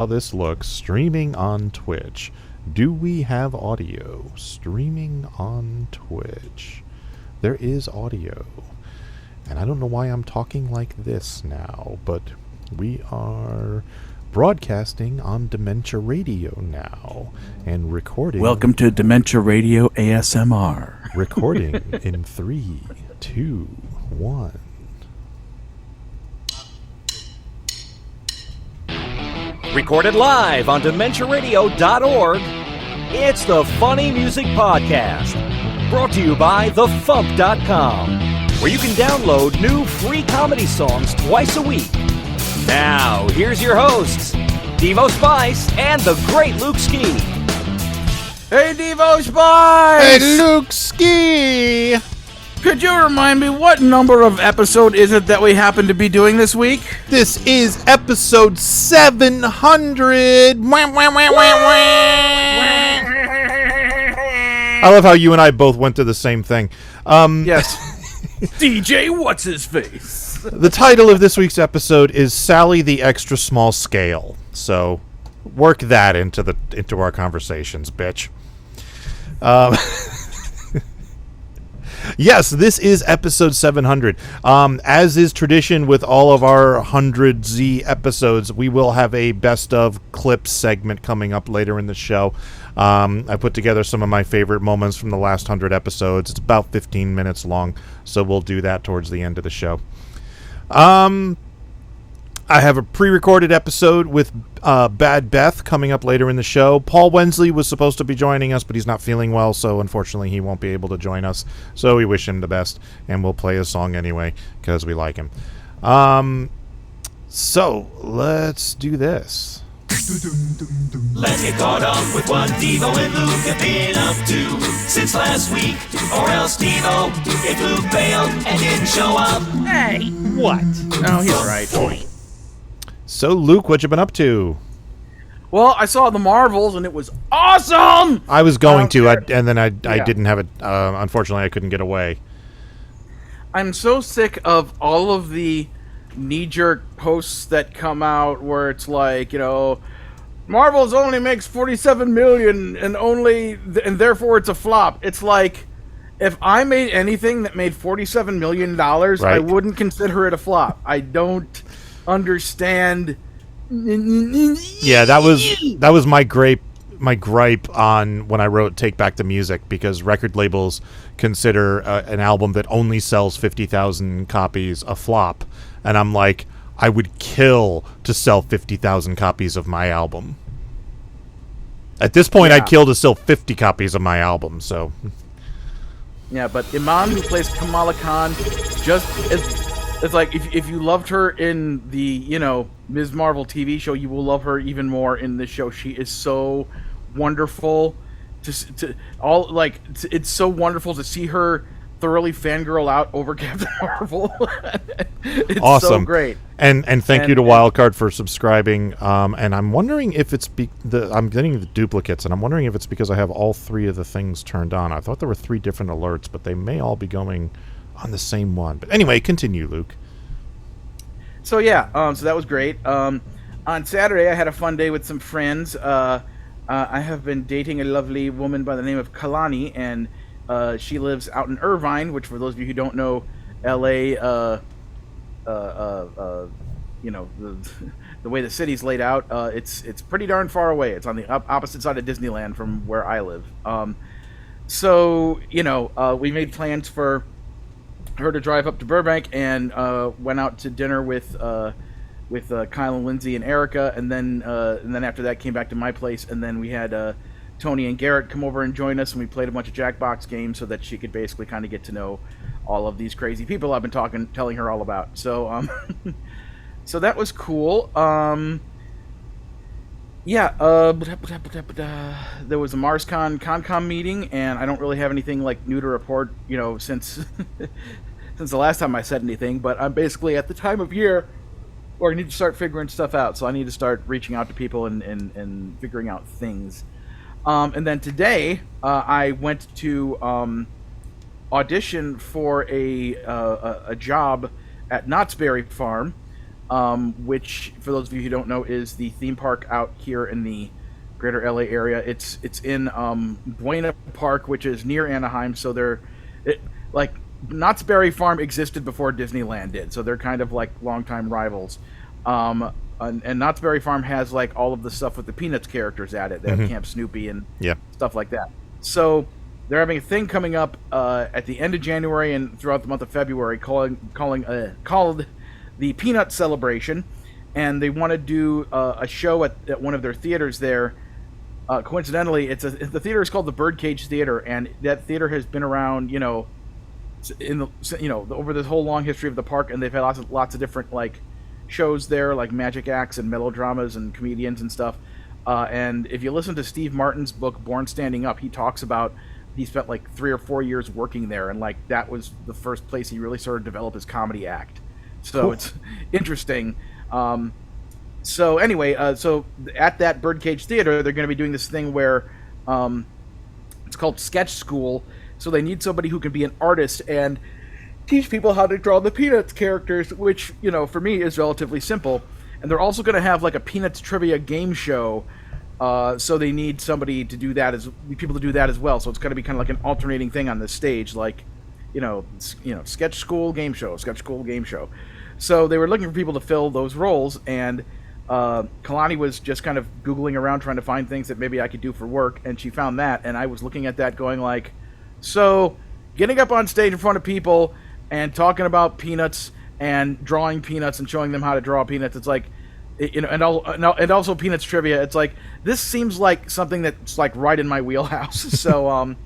How this looks streaming on Twitch. Do we have audio streaming on Twitch? There is audio. And I don't know why I'm talking like this now, but we are broadcasting on Dementia Radio now and recording. Welcome to Dementia Radio ASMR. Recording in 3, 2, 1. Recorded live on DementiaRadio.org, it's the Funny Music Podcast. Brought to you by FuMP.com, where you can download new free comedy songs twice a week. Now, here's your hosts, Devo Spice and the great Luke Ski. Hey, Devo Spice! Hey, Luke Ski! Could you remind me what number of episode is it that we happen to be doing this week? This is episode 700. I love how you and I both went to the same thing. Yes. DJ What's His Face. The title of this week's episode is Sally the Extra Small Scale. So work that into our conversations, bitch. Yes, this is episode 700. As is tradition with all of our 100Z episodes, we will have a best of clips segment coming up later in the show. I put together some of my favorite moments from the last 100 episodes. It's about 15 minutes long, so we'll do that towards the end of the show. I have a pre-recorded episode with Bad Beth coming up later in the show. Paul Wensley was supposed to be joining us, but he's not feeling well, so unfortunately he won't be able to join us. So we wish him the best, and we'll play his song anyway, because we like him. So, let's do this. Let's get caught up with what Devo and Luke have been up to since last week. Or else Devo, if Luke bailed and didn't show up. Hey, what? Oh, he's right. So, Luke, what you been up to? Well, I saw the Marvels, and it was awesome! I was going to, care. and then I didn't have it. Unfortunately, I couldn't get away. I'm so sick of all of the knee-jerk posts that come out where it's like, Marvel's only makes $47 million and therefore it's a flop. It's like, if I made anything that made $47 million, right. I wouldn't consider it a flop. I don't understand. Yeah, that was my gripe on when I wrote Take Back the Music, because record labels consider an album that only sells 50,000 copies a flop, and I'm like, I would kill to sell 50,000 copies of my album. At this point, I'd kill to sell 50 copies of my album, so... Yeah, but Iman, who plays Kamala Khan, it's like, if you loved her in the, Ms. Marvel TV show, you will love her even more in this show. She is so wonderful it's so wonderful to see her thoroughly fangirl out over Captain Marvel. It's awesome. So great. And thank you to Wildcard for subscribing. And I'm wondering if it's I'm getting the duplicates, and I'm wondering if it's because I have all three of the things turned on. I thought there were 3 different alerts, but they may all be going on the same one. But anyway, continue, Luke. So yeah, so that was great. On Saturday, I had a fun day with some friends. I have been dating a lovely woman by the name of Kalani, and she lives out in Irvine, which, for those of you who don't know, L.A., the way the city's laid out, it's pretty darn far away. It's on the opposite side of Disneyland from where I live. We made plans for her to drive up to Burbank, and went out to dinner with Kyle and Lindsay and Erica, and then after that came back to my place, and then we had Tony and Garrett come over and join us, and we played a bunch of Jackbox games so that she could basically kind of get to know all of these crazy people I've been telling her all about. So so that was cool. There was a MarsCon ConCom meeting, and I don't really have anything new to report, since since the last time I said anything, but I'm basically at the time of year where I need to start figuring stuff out, so I need to start reaching out to people and figuring out things. And then today, I went to audition for a job at Knott's Berry Farm, which, for those of you who don't know, is the theme park out here in the greater LA area. It's in Buena Park, which is near Anaheim. So like Knott's Berry Farm existed before Disneyland did, so they're kind of like longtime rivals. And Knott's Berry Farm has like all of the stuff with the Peanuts characters at it. They have Camp Snoopy and stuff like that. So they're having a thing coming up at the end of January and throughout the month of February called the Peanut Celebration, and they want to do a show at one of their theaters there. Coincidentally, the theater is called the Birdcage Theater, and that theater has been around, over this whole long history of the park, and they've had lots of different like shows there, like magic acts and melodramas and comedians and stuff. And if you listen to Steve Martin's book Born Standing Up, he talks about he spent like 3 or 4 years working there, and like that was the first place he really sort of developed his comedy act. So cool. It's interesting. So anyway, so at that Birdcage Theater, they're going to be doing this thing where it's called Sketch School. So they need somebody who can be an artist and teach people how to draw the Peanuts characters, which, for me is relatively simple. And they're also going to have like a Peanuts trivia game show. So they need somebody to do that people to do that as well. So it's going to be kind of like an alternating thing on the stage, like, sketch school game show. So they were looking for people to fill those roles, and Kalani was just kind of Googling around trying to find things that maybe I could do for work, and she found that, and I was looking at that going like, so getting up on stage in front of people and talking about peanuts and drawing peanuts and showing them how to draw peanuts, it's like, and also Peanuts trivia, it's like, this seems like something that's like right in my wheelhouse. So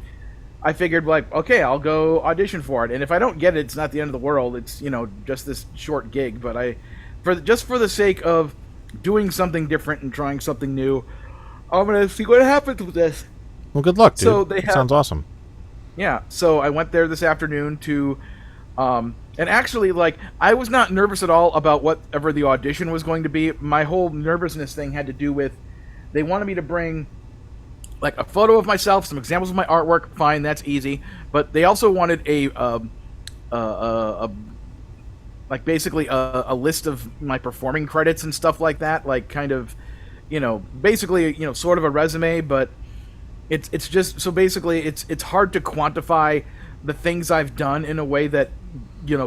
I figured, like, okay, I'll go audition for it, and if I don't get it, it's not the end of the world. It's just this short gig, but for the sake of doing something different and trying something new, I'm gonna see what happens with this. Well, good luck, dude. So sounds awesome. Yeah, so I went there this afternoon to, and actually, like, I was not nervous at all about whatever the audition was going to be. My whole nervousness thing had to do with, they wanted me to bring like a photo of myself, some examples of my artwork. Fine, that's easy. But they also wanted basically a list of my performing credits and stuff like that. Like kind of, basically, sort of a resume. But it's just, so basically it's hard to quantify the things I've done in a way that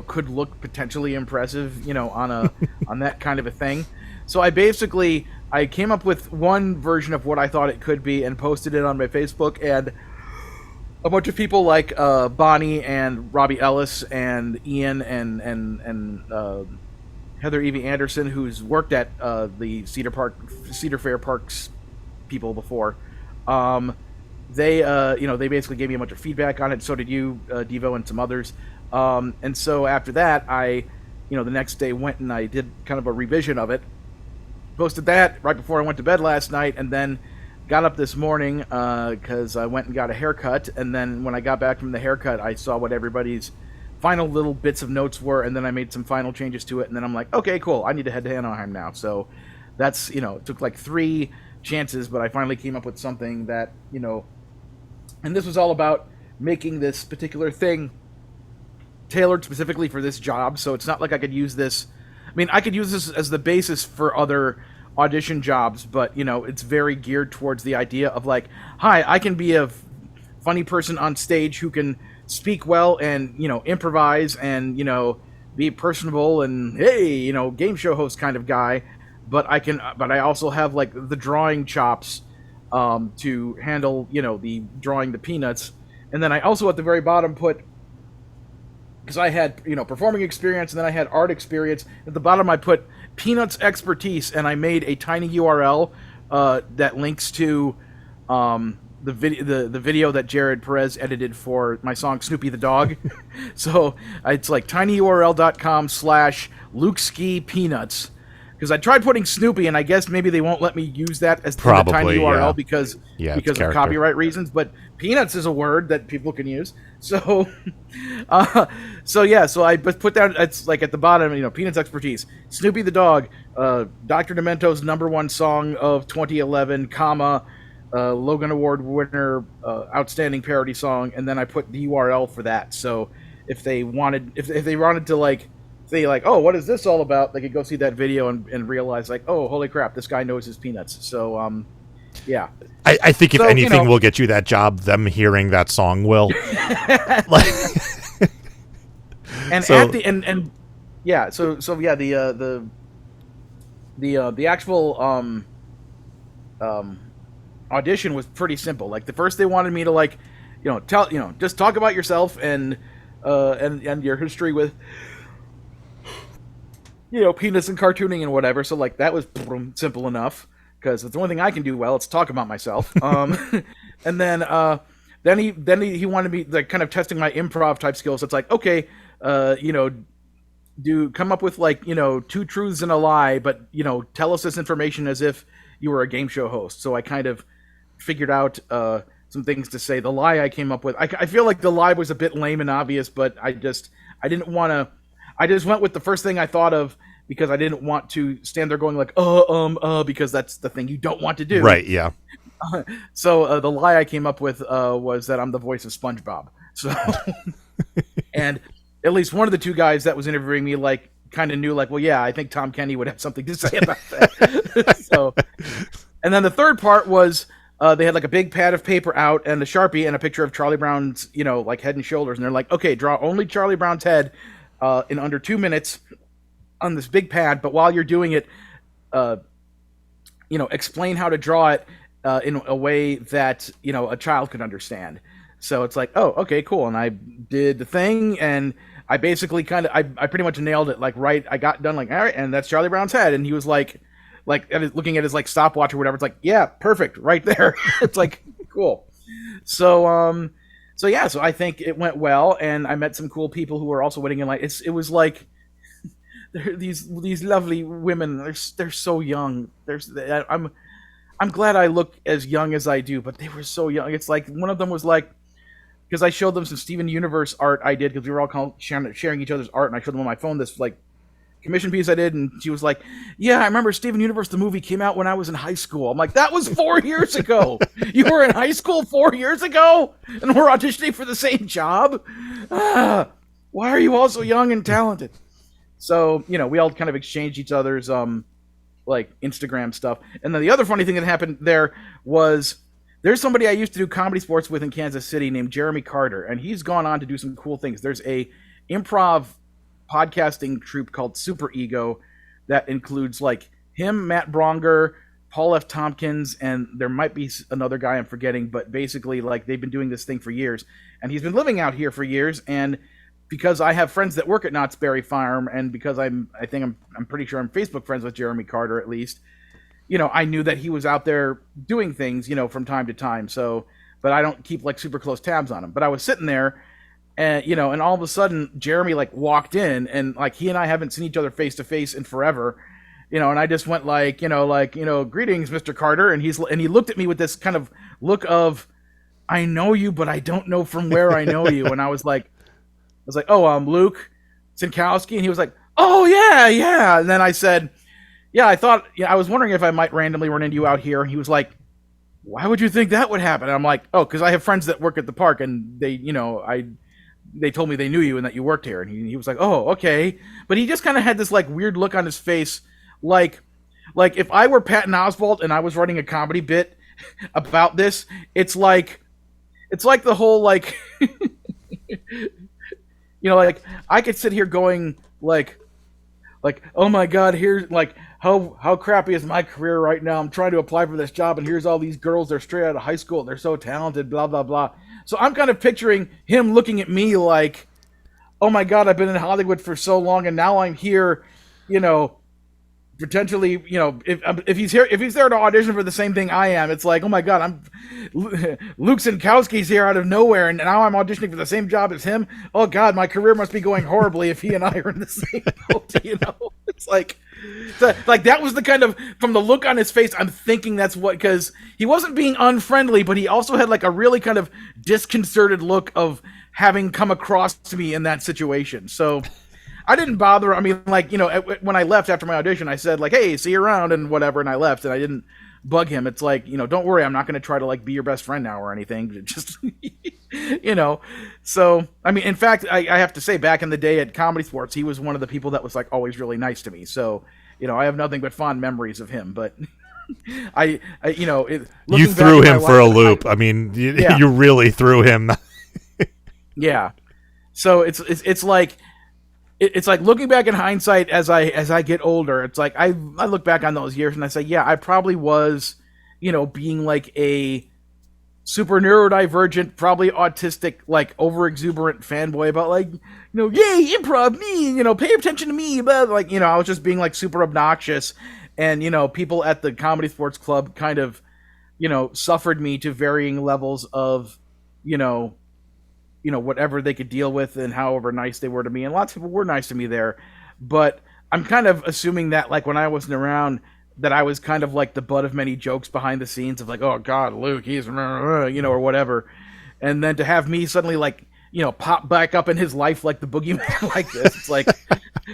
could look potentially impressive, on that kind of a thing. So I came up with one version of what I thought it could be and posted it on my Facebook, and a bunch of people like Bonnie and Robbie Ellis and Ian and Heather Evie Anderson, who's worked at the Cedar Fair Parks people before. They basically gave me a bunch of feedback on it. So did you, Devo, and some others. And so after that, I, the next day went and I did kind of a revision of it. Posted that right before I went to bed last night, and then got up this morning because I went and got a haircut. And then when I got back from the haircut, I saw what everybody's final little bits of notes were, and then I made some final changes to it. And then I'm like, okay, cool, I need to head to Anaheim now. So that's, it took like 3 chances, but I finally came up with something that, and this was all about making this particular thing tailored specifically for this job. So it's not like I could use this. I mean, I could use this as the basis for other audition jobs, but, it's very geared towards the idea of like, hi, I can be a funny person on stage who can speak well and, improvise and, be personable and, hey, game show host kind of guy. But I also have like the drawing chops to handle, the drawing the peanuts. And then I also at the very bottom put, because I had, performing experience, and then I had art experience. At the bottom, I put Peanuts expertise, and I made a tiny URL that links to the video that Jared Perez edited for my song Snoopy the Dog. So it's like tinyurl.com/Luke Peanuts. Because I tried putting Snoopy, and I guess maybe they won't let me use that as the tiny URL because of copyright reasons. But Peanuts is a word that people can use. So, so I put down, it's like at the bottom, Peanuts expertise, Snoopy the Dog, Dr. Demento's #1 song of 2011, Logan Award winner, outstanding parody song, and then I put the URL for that. So if they wanted to like say like, oh, what is this all about? They could go see that video and realize like, oh, holy crap, this guy knows his peanuts. So, yeah. I think if So, anything will get you that job, them hearing that song will. Like, and so- at the and yeah, so yeah, the actual audition was pretty simple. Like the first they wanted me to like, just talk about yourself and your history with penis and cartooning and whatever. So like that was simple enough because it's the only thing I can do well. It's talk about myself. And then he wanted me like kind of testing my improv type skills. It's like, okay, come up with like 2 truths and a lie, but tell us this information as if you were a game show host. So I kind of figured out some things to say. The lie I came up with, I feel like the lie was a bit lame and obvious, but I didn't want to. I just went with the first thing I thought of because I didn't want to stand there going like because that's the thing you don't want to do. right? Yeah. So the lie I came up with was that I'm the voice of SpongeBob. So, and at least one of the 2 guys that was interviewing me like kind of knew like, well, yeah, I think Tom Kenny would have something to say about that. So, and then the third part was they had like a big pad of paper out and a Sharpie and a picture of Charlie Brown's like head and shoulders, and they're like, okay, draw only Charlie Brown's head in under 2 minutes on this big pad, but while you're doing it, explain how to draw it in a way that a child could understand. So it's like, oh, okay, cool. And I did the thing, and I basically I pretty much nailed it. Like, right, I got done like, all right, and that's Charlie Brown's head, and he was like looking at his like stopwatch or whatever. It's like, yeah, perfect, right there. It's like, cool. So yeah, so I think it went well, and I met some cool people who were also waiting in line. It was like these lovely women. They're so young. I'm glad I look as young as I do, but they were so young. It's like one of them was like, because I showed them some Steven Universe art I did because we were all sharing each other's art, and I showed them on my phone this like commission piece I did, and she was like, yeah, I remember Steven Universe, the movie came out when I was in high school. I'm like, that was 4 years ago. You were in high school 4 years ago, and we're auditioning for the same job? Why are you all so young and talented? So, we all kind of exchanged each other's like Instagram stuff. And then the other funny thing that happened there was there's somebody I used to do comedy sports with in Kansas City named Jeremy Carter, and he's gone on to do some cool things. There's a improv podcasting troupe called Super Ego that includes like him, Matt Bronger, Paul F. Tompkins, and there might be another guy I'm forgetting, but basically like they've been doing this thing for years, and he's been living out here for years. And because I have friends that work at Knott's Berry Farm, and because I'm pretty sure I'm Facebook friends with Jeremy Carter at least, I knew that he was out there doing things, from time to time. So, but I don't keep like super close tabs on him. But I was sitting there, and and all of a sudden Jeremy like walked in, and like he and I haven't seen each other face to face in forever, and I just went like, greetings, Mr. Carter, and he looked at me with this kind of look of, I know you, but I don't know from where I know you, and I was like, oh, I'm Luke Sinkowski, and he was like, oh yeah, and then I said, yeah, I was wondering if I might randomly run into you out here, and he was like, why would you think that would happen? And I'm like, oh, because I have friends that work at the park, and they, they told me they knew you and that you worked here, and he was like, oh, okay, but he just kind of had this like weird look on his face, like if I were Patton Oswalt and I was writing a comedy bit about this, it's like the whole like. Like I could sit here going like, oh my God, here's like how crappy is my career right now? I'm trying to apply for this job, and here's all these girls. They're straight out of high school. They're so talented. Blah blah blah. So I'm kind of picturing him looking at me like, oh my God, I've been in Hollywood for so long, and now I'm here, potentially, if he's there to audition for the same thing I am, it's like, oh my God, I'm Luke Sinkowski's here out of nowhere, and now I'm auditioning for the same job as him. Oh God, my career must be going horribly if he and I are in the same boat. It's like that was the kind of, from the look on his face, I'm thinking that's what, because he wasn't being unfriendly, but he also had like a really kind of disconcerted look of having come across to me in that situation. So I didn't bother. I mean, like, when I left after my audition, I said like, hey, see you around and whatever, and I left, and I didn't bug him. It's like, don't worry, I'm not going to try to like be your best friend now or anything. Just, So, I mean, in fact, I have to say, back in the day at Comedy Sports, he was one of the people that was like always really nice to me. So, I have nothing but fond memories of him. But you threw him for a loop. I mean, you really threw him. Yeah. So it's like looking back in hindsight as I get older. It's like I look back on those years and I say, yeah, I probably was, being like a super neurodivergent, probably autistic, like over exuberant fanboy about like, yay, improv me, pay attention to me, but like, I was just being like super obnoxious, and people at the Comedy Sports Club kind of, suffered me to varying levels of, whatever they could deal with and however nice they were to me, and lots of people were nice to me there, but I'm kind of assuming that like when I wasn't around, that I was kind of like the butt of many jokes behind the scenes of like, oh God, Luke, he's, or whatever. And then to have me suddenly like, pop back up in his life like the boogeyman like this. It's like,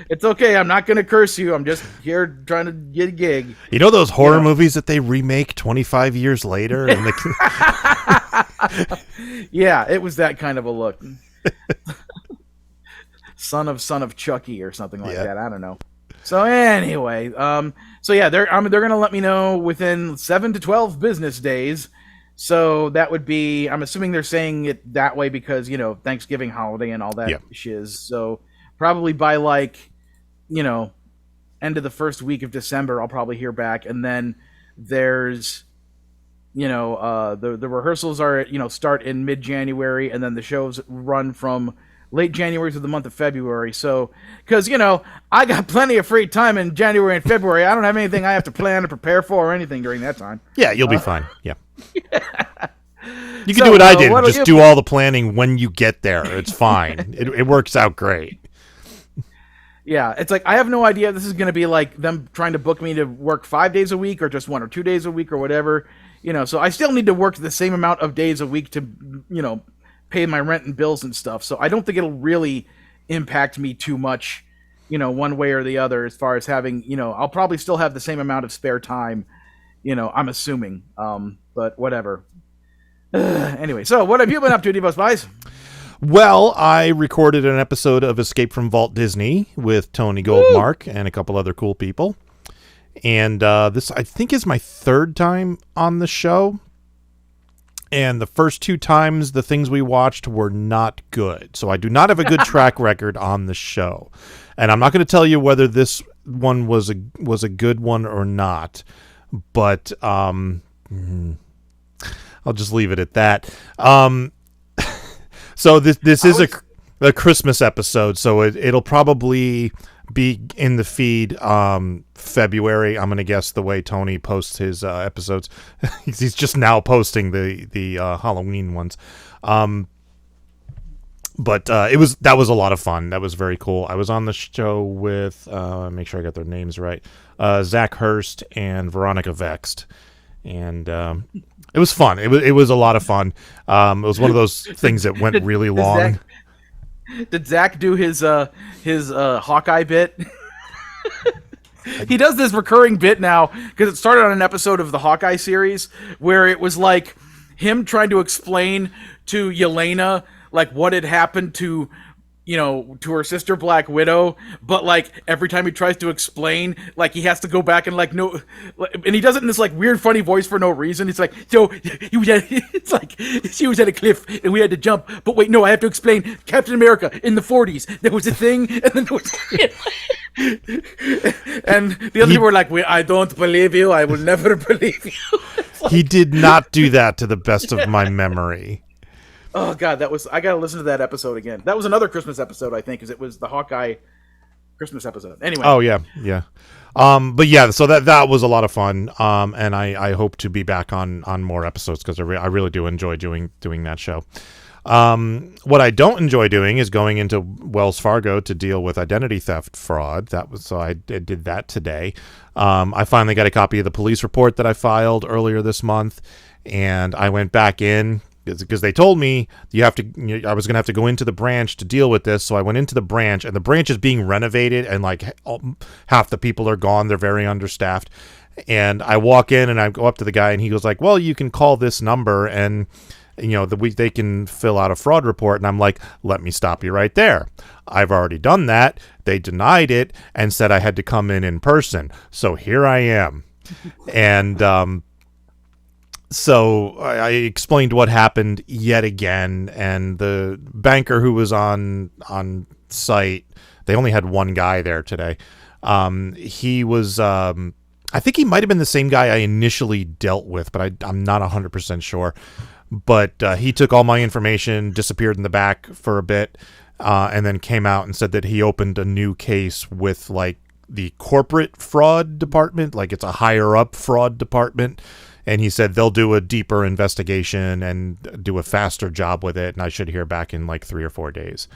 it's okay. I'm not going to curse you. I'm just here trying to get a gig. Those horror movies that they remake 25 years later? And yeah, it was that kind of a look. Son of Chucky or something like that. I don't know. So anyway, they're gonna let me know within 7 to 12 business days. So that would be, I'm assuming they're saying it that way because Thanksgiving holiday and all that shiz. So probably by like end of the first week of December, I'll probably hear back. And then there's the rehearsals are start in mid-January, and then the shows run from late January to the month of February. So, because, I got plenty of free time in January and February. I don't have anything I have to plan or prepare for or anything during that time. Yeah, you'll be fine. Yeah. You can do what I did. Just do all the planning when you get there. It's fine. It works out great. Yeah, it's like I have no idea if this is going to be like them trying to book me to work 5 days a week or just 1 or 2 days a week or whatever. So I still need to work the same amount of days a week to, pay my rent and bills and stuff. So I don't think it'll really impact me too much, one way or the other, as far as having, I'll probably still have the same amount of spare time, I'm assuming. But whatever. Anyway, so what have you been up to, Devo Spies? Well, I recorded an episode of Escape from Walt Disney with Tony Goldmark and a couple other cool people. And this, I think, is my third time on the show. And the first 2 times, the things we watched were not good. So I do not have a good track record on the show. And I'm not going to tell you whether this one was a good one or not. But I'll just leave it at that. So this is a Christmas episode. So it'll probably be in the feed February. I'm gonna guess the way Tony posts his episodes. He's just now posting the Halloween ones. But that was a lot of fun. That was very cool. I was on the show with make sure I got their names right. Zach Hurst and Veronica Vext, and it was fun. It was a lot of fun. It was one of those things that went really long. Did Zach do his Hawkeye bit? He does this recurring bit now because it started on an episode of the Hawkeye series where it was like him trying to explain to Yelena like what had happened to her sister Black Widow, but like every time he tries to explain, like he has to go back and like no, and he does it in this like weird funny voice for no reason. It's like, so it's like she was at a cliff and we had to jump, but wait, no, I have to explain. Captain America in the 40s, there was a thing, and then there was and the other people were like, I don't believe you, I will never believe you. Like, he did not do that to the best of my memory. Oh God, I gotta listen to that episode again. That was another Christmas episode, I think, because it was the Hawkeye Christmas episode. Anyway. Oh yeah. But yeah, so that was a lot of fun. And I hope to be back on more episodes because I really do enjoy doing that show. What I don't enjoy doing is going into Wells Fargo to deal with identity theft fraud. So I did that today. I finally got a copy of the police report that I filed earlier this month, and I went back in. Because they told me I was going to have to go into the branch to deal with this. So I went into the branch, and the branch is being renovated, and like half the people are gone. They're very understaffed. And I walk in and I go up to the guy and he goes like, well, you can call this number and they can fill out a fraud report. And I'm like, let me stop you right there. I've already done that. They denied it and said I had to come in person. So here I am. And so I explained what happened yet again. And the banker who was on site, they only had one guy there today. He was, I think he might have been the same guy I initially dealt with, but I'm not 100% sure. But he took all my information, disappeared in the back for a bit, and then came out and said that he opened a new case with like the corporate fraud department, like it's a higher up fraud department. And he said they'll do a deeper investigation and do a faster job with it. And I should hear back in like 3 or 4 days.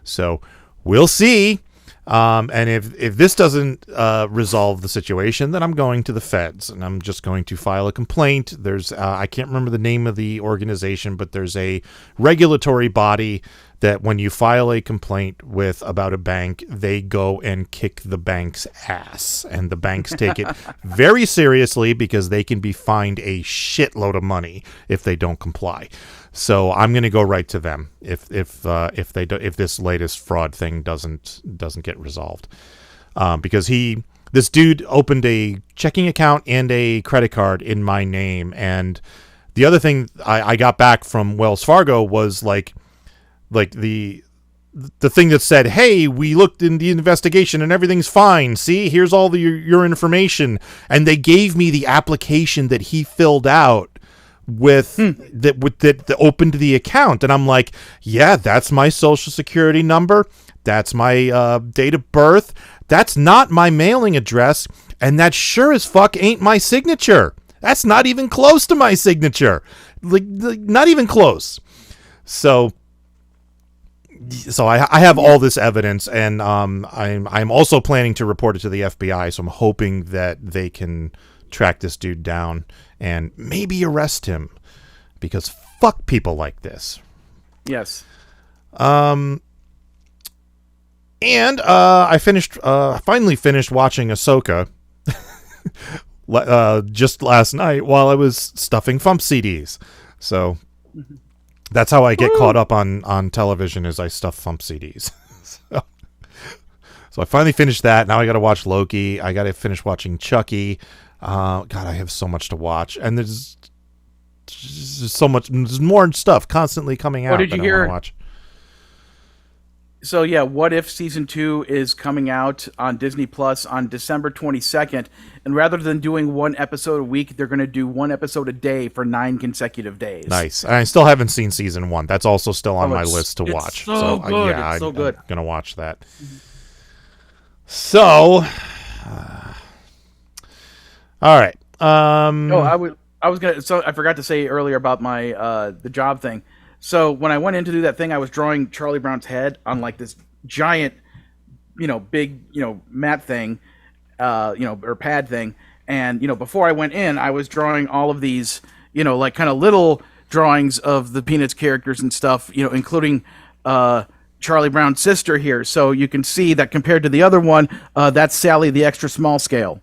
So we'll see. And if this doesn't resolve the situation, then I'm going to the feds and I'm just going to file a complaint. There's I can't remember the name of the organization, but there's a regulatory body that when you file a complaint with about a bank, they go and kick the bank's ass, and the banks take it very seriously because they can be fined a shitload of money if they don't comply. So I'm going to go right to them if this latest fraud thing doesn't get resolved, because this dude opened a checking account and a credit card in my name, and the other thing I got back from Wells Fargo was like the thing that said, hey, we looked in the investigation and everything's fine. See, here's all your information, and they gave me the application that he filled out that opened the account, and I'm like, yeah, that's my social security number, that's my date of birth, that's not my mailing address, and that sure as fuck ain't my signature. That's not even close to my signature, like not even close. So I have all this evidence, and I'm also planning to report it to the FBI. So I'm hoping that they can track this dude down and maybe arrest him, because fuck people like this. Yes. And I finally finished watching Ahsoka just last night while I was stuffing FuMP CDs. So that's how I get caught up on television, is I stuff FuMP CDs. So I finally finished that. Now I got to watch Loki. I got to finish watching Chucky. God, I have so much to watch, and there's so much. There's more stuff constantly coming out. What did you hear? I watch. So yeah, What If Season 2 is coming out on Disney Plus on December 22nd, and rather than doing one episode a week, they're going to do one episode a day for 9 consecutive days. Nice. I still haven't seen season 1. That's also still on my list to watch. So good. Yeah, it's so good. I'm gonna watch that. So, all right. So I forgot to say earlier about my the job thing. So when I went in to do that thing, I was drawing Charlie Brown's head on like this giant, big, mat thing, or pad thing. And, before I went in, I was drawing all of these, like kind of little drawings of the Peanuts characters and stuff, including Charlie Brown's sister here. So you can see that compared to the other one, that's Sally, the extra small scale.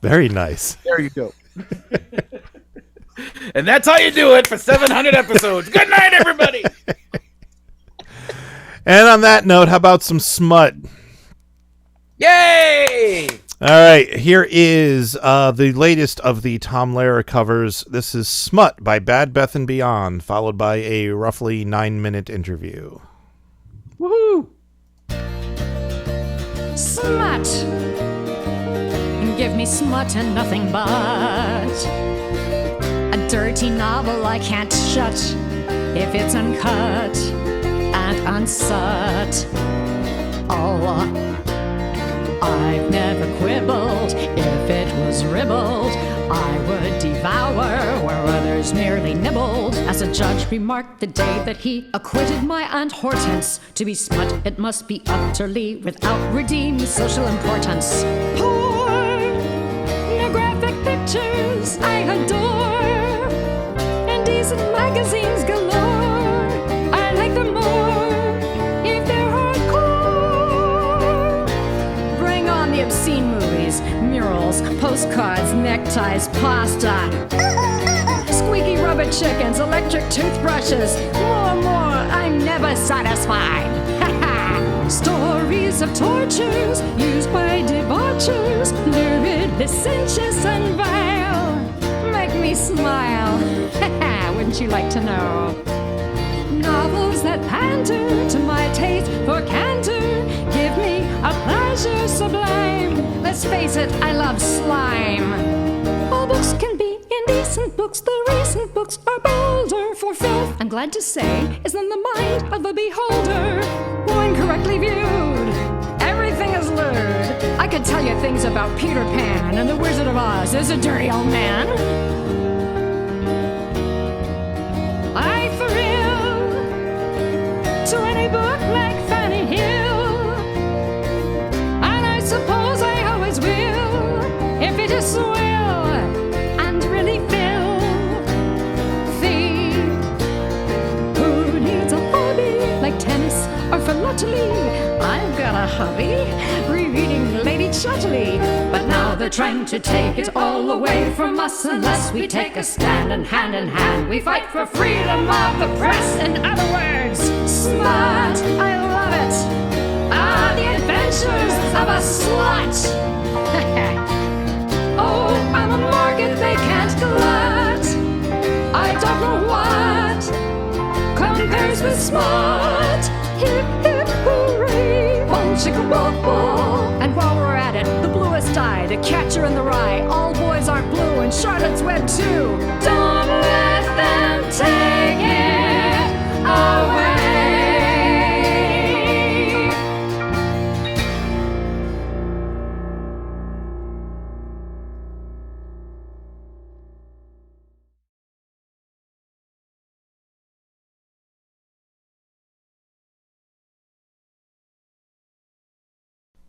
Very nice. There you go. And that's how you do it for 700 episodes. Good night, everybody. And on that note, how about some smut? Yay! All right, here is the latest of the Tom Lehrer covers. This is Smut by Bad, Beth, and Beyond, followed by a roughly 9-minute interview. Woohoo! Smut. Give me smut and nothing but a dirty novel I can't shut if it's uncut and unsut. Oh, I've never quibbled. If it was ribbled, I would devour where others merely nibbled. As a judge remarked the day that he acquitted my Aunt Hortense, to be smut it must be utterly without redeemed social importance. Pornographic pictures I adore, indecent magazines galore. I like them more if they're hardcore. dolls, postcards, neckties, pasta, squeaky rubber chickens, electric toothbrushes, more, I'm never satisfied. Stories of tortures used by debauchers, lurid, licentious, and vile, make me smile. Wouldn't you like to know? Novels that pander to my taste for candor give me a pleasure sublime. Let's face it, I love slime. All books can be indecent books. The recent books are bolder for filth, I'm glad to say, is in the mind of the beholder. When correctly viewed, everything is lured. I could tell you things about Peter Pan and the Wizard of Oz. There's a dirty old man. I thrill to any book like Fanny Hill, and I suppose I always will, if it just will and really fill thee. Who needs a hobby like tennis or philately? I've got a hobby, rereading Lady Chatterley. But now they're trying to take it all away from us unless we take a stand, and hand in hand we fight for freedom of the press. In other words, smut, I love it. The adventures of a slut. Oh, I'm a market they can't glut. I don't know what compares with smut. Hip, hip, hooray, boom, chicka, boom, boom. And while we're at it, the bluest eye, the catcher in the rye, all boys aren't blue, and Charlotte's Web too. Don't let them take it away.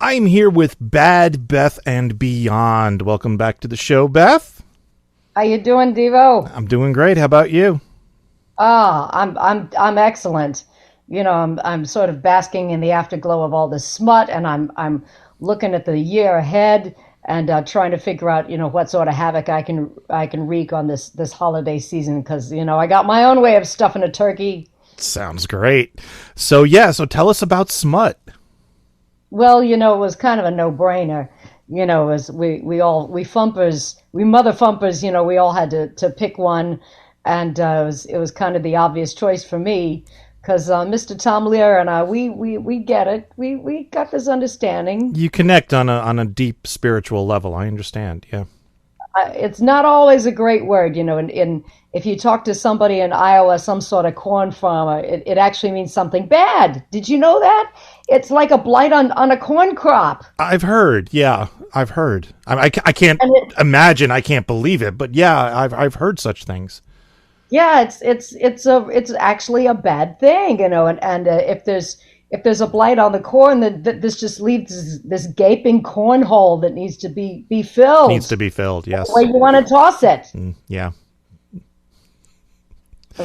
I'm here with Bad, Beth, and Beyond. Welcome back to the show, Beth. How you doing, Devo? I'm doing great. How about you? I'm excellent. You know, I'm sort of basking in the afterglow of all this smut, and I'm looking at the year ahead and trying to figure out, you know, what sort of havoc I can wreak on this holiday season, because, you know, I got my own way of stuffing a turkey. Sounds great. So tell us about Smut. Well, you know, it was kind of a no-brainer. You know, as we mother fumpers, you know, we all had to pick one, and it was kind of the obvious choice for me, because Mr. Tom Lehrer and I, we get it. We got this understanding. You connect on a deep spiritual level. I understand. Yeah. It's not always a great word, you know. In if you talk to somebody in Iowa, some sort of corn farmer, it actually means something bad. Did you know that? It's like a blight on a corn crop. I've heard. Yeah, I've heard. I can't imagine. I can't believe it. But yeah, I've heard such things. Yeah, it's actually a bad thing, you know. And if there's a blight on the corn, this just leaves this gaping corn hole that needs to be filled. Needs to be filled. Yes. Where you want to toss it. Yeah.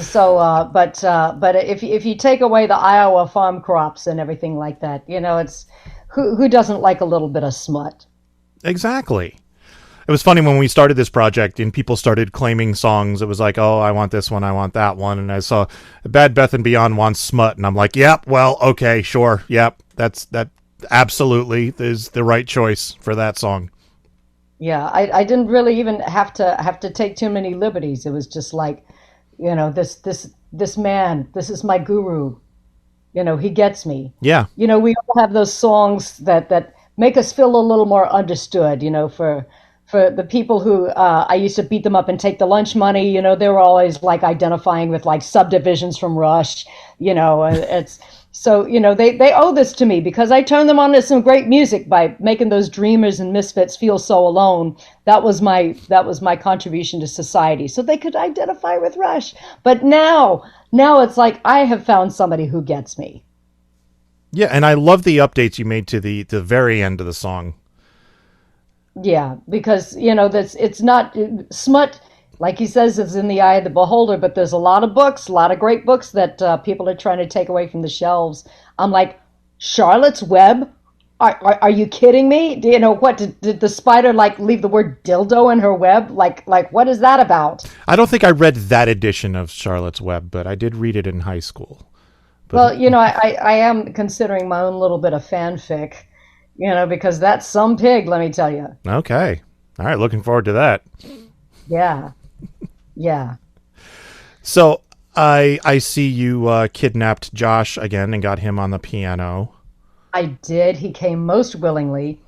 So, but if you take away the Iowa farm crops and everything like that, you know, it's who doesn't like a little bit of smut? Exactly. It was funny when we started this project and people started claiming songs. It was like, oh, I want this one, I want that one, and I saw Bad, Beth, and Beyond wants Smut, and I'm like, yep, well, okay, sure, yep, that absolutely is the right choice for that song. Yeah, I didn't really even have to take too many liberties. It was just like, you know, this man, this is my guru. You know, he gets me. Yeah. You know, we all have those songs that make us feel a little more understood, you know, for the people who I used to beat them up and take the lunch money, you know, they were always like identifying with like subdivisions from Rush, you know, it's so, you know, they owe this to me because I turned them on to some great music by making those dreamers and misfits feel so alone. That was my contribution to society, so they could identify with Rush. But now it's like I have found somebody who gets me. Yeah, and I love the updates you made to the very end of the song. Yeah, because, you know, it's not smut. Like he says, it's in the eye of the beholder, but there's a lot of books, a lot of great books that people are trying to take away from the shelves. I'm like, Charlotte's Web? Are you kidding me? Do you know what? Did the spider like leave the word dildo in her web? Like what is that about? I don't think I read that edition of Charlotte's Web, but I did read it in high school. But, Well, I am considering my own little bit of fanfic, because that's some pig, let me tell you. okay. All right. Looking forward to that. Yeah. Yeah. So I see you kidnapped Josh again and got him on the piano. I did. He came most willingly.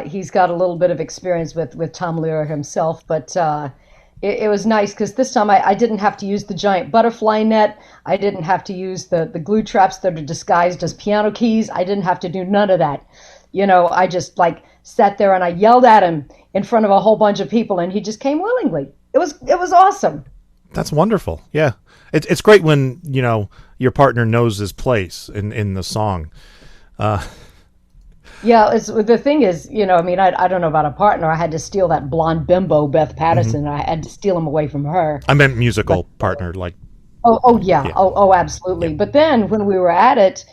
He's got a little bit of experience with Tom Lehrer himself, but it was nice because this time I didn't have to use the giant butterfly net. I didn't have to use the glue traps that are disguised as piano keys. I didn't have to do none of that. I just sat there and I yelled at him in front of a whole bunch of people, and he just came willingly. It was awesome. That's wonderful. Yeah. It's great when, your partner knows his place in the song. Yeah, the thing is, I don't know about a partner. I had to steal that blonde bimbo, Beth Patterson. I had to steal him away from her. I meant musical partner, like. Oh yeah. Absolutely. Yeah. But then when we were at it,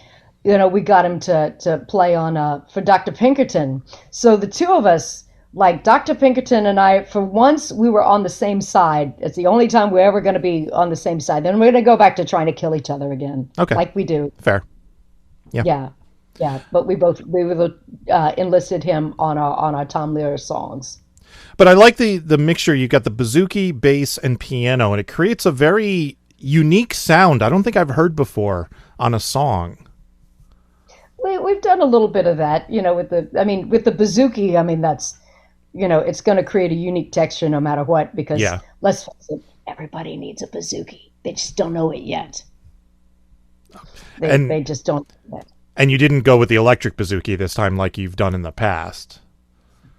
we got him to play on for Dr. Pinkerton. So the two of us, like Dr. Pinkerton and I, for once we were on the same side. It's the only time we're ever going to be on the same side. Then we're going to go back to trying to kill each other again. Okay. Like we do. Fair. Yeah. Yeah. But we enlisted him on our Tom Lehrer songs. But I like the mixture. You got the bouzouki, bass, and piano, and it creates a very unique sound I don't think I've heard before on a song. We've done a little bit of that, with the bouzouki. That's, it's going to create a unique texture no matter what, because let's face it, everybody needs a bouzouki. They just don't know it yet. They just don't know it. And you didn't go with the electric bouzouki this time like you've done in the past.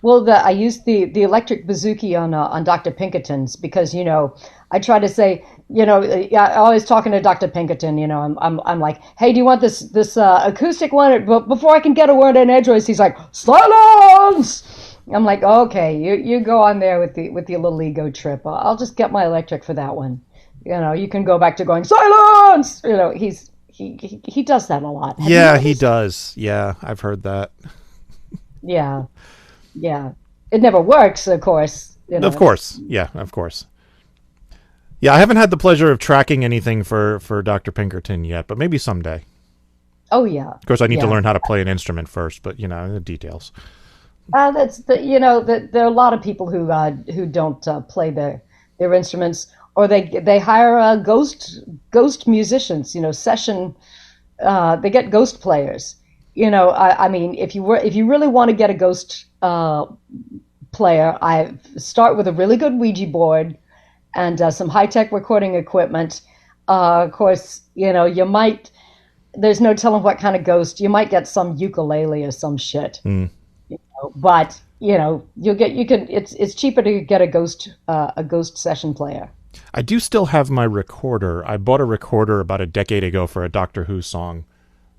Well, I used the electric bouzouki on Dr. Pinkerton's because, I try to say, I always talking to Dr. Pinkerton, I'm like, hey, do you want this acoustic one? But before I can get a word in edgeways, he's like, silence! I'm like, okay, you go on there with your little ego trip. I'll just get my electric for that one. You can go back to going, silence! He does that a lot. Yeah, he does. Yeah, I've heard that. Yeah. It never works, of course. Of course. Yeah, of course. Yeah, I haven't had the pleasure of tracking anything for Dr. Pinkerton yet, but maybe someday. Oh, yeah. Of course, I need to learn how to play an instrument first, but, the details. There are a lot of people who don't play their instruments, or they hire ghost musicians, session. They get ghost players. If you really want to get a ghost player, I start with a really good Ouija board and some high-tech recording equipment. Of course, you might. There's no telling what kind of ghost. You might get some ukulele or some shit. But you'll get. You can. It's cheaper to get a ghost session player. I do still have my recorder. I bought a recorder about a decade ago for a Doctor Who song.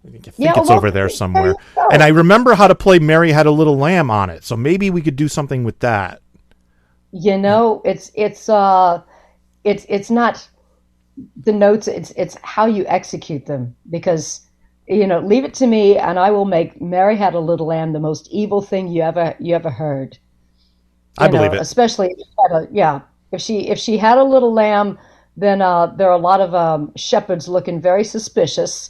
I think it's over there somewhere. And I remember how to play Mary Had a Little Lamb on it. So maybe we could do something with that. It's not the notes, it's how you execute them, because leave it to me and I will make Mary Had a Little Lamb the most evil thing you ever heard. I believe it. Especially if she had a little lamb, then there are a lot of shepherds looking very suspicious,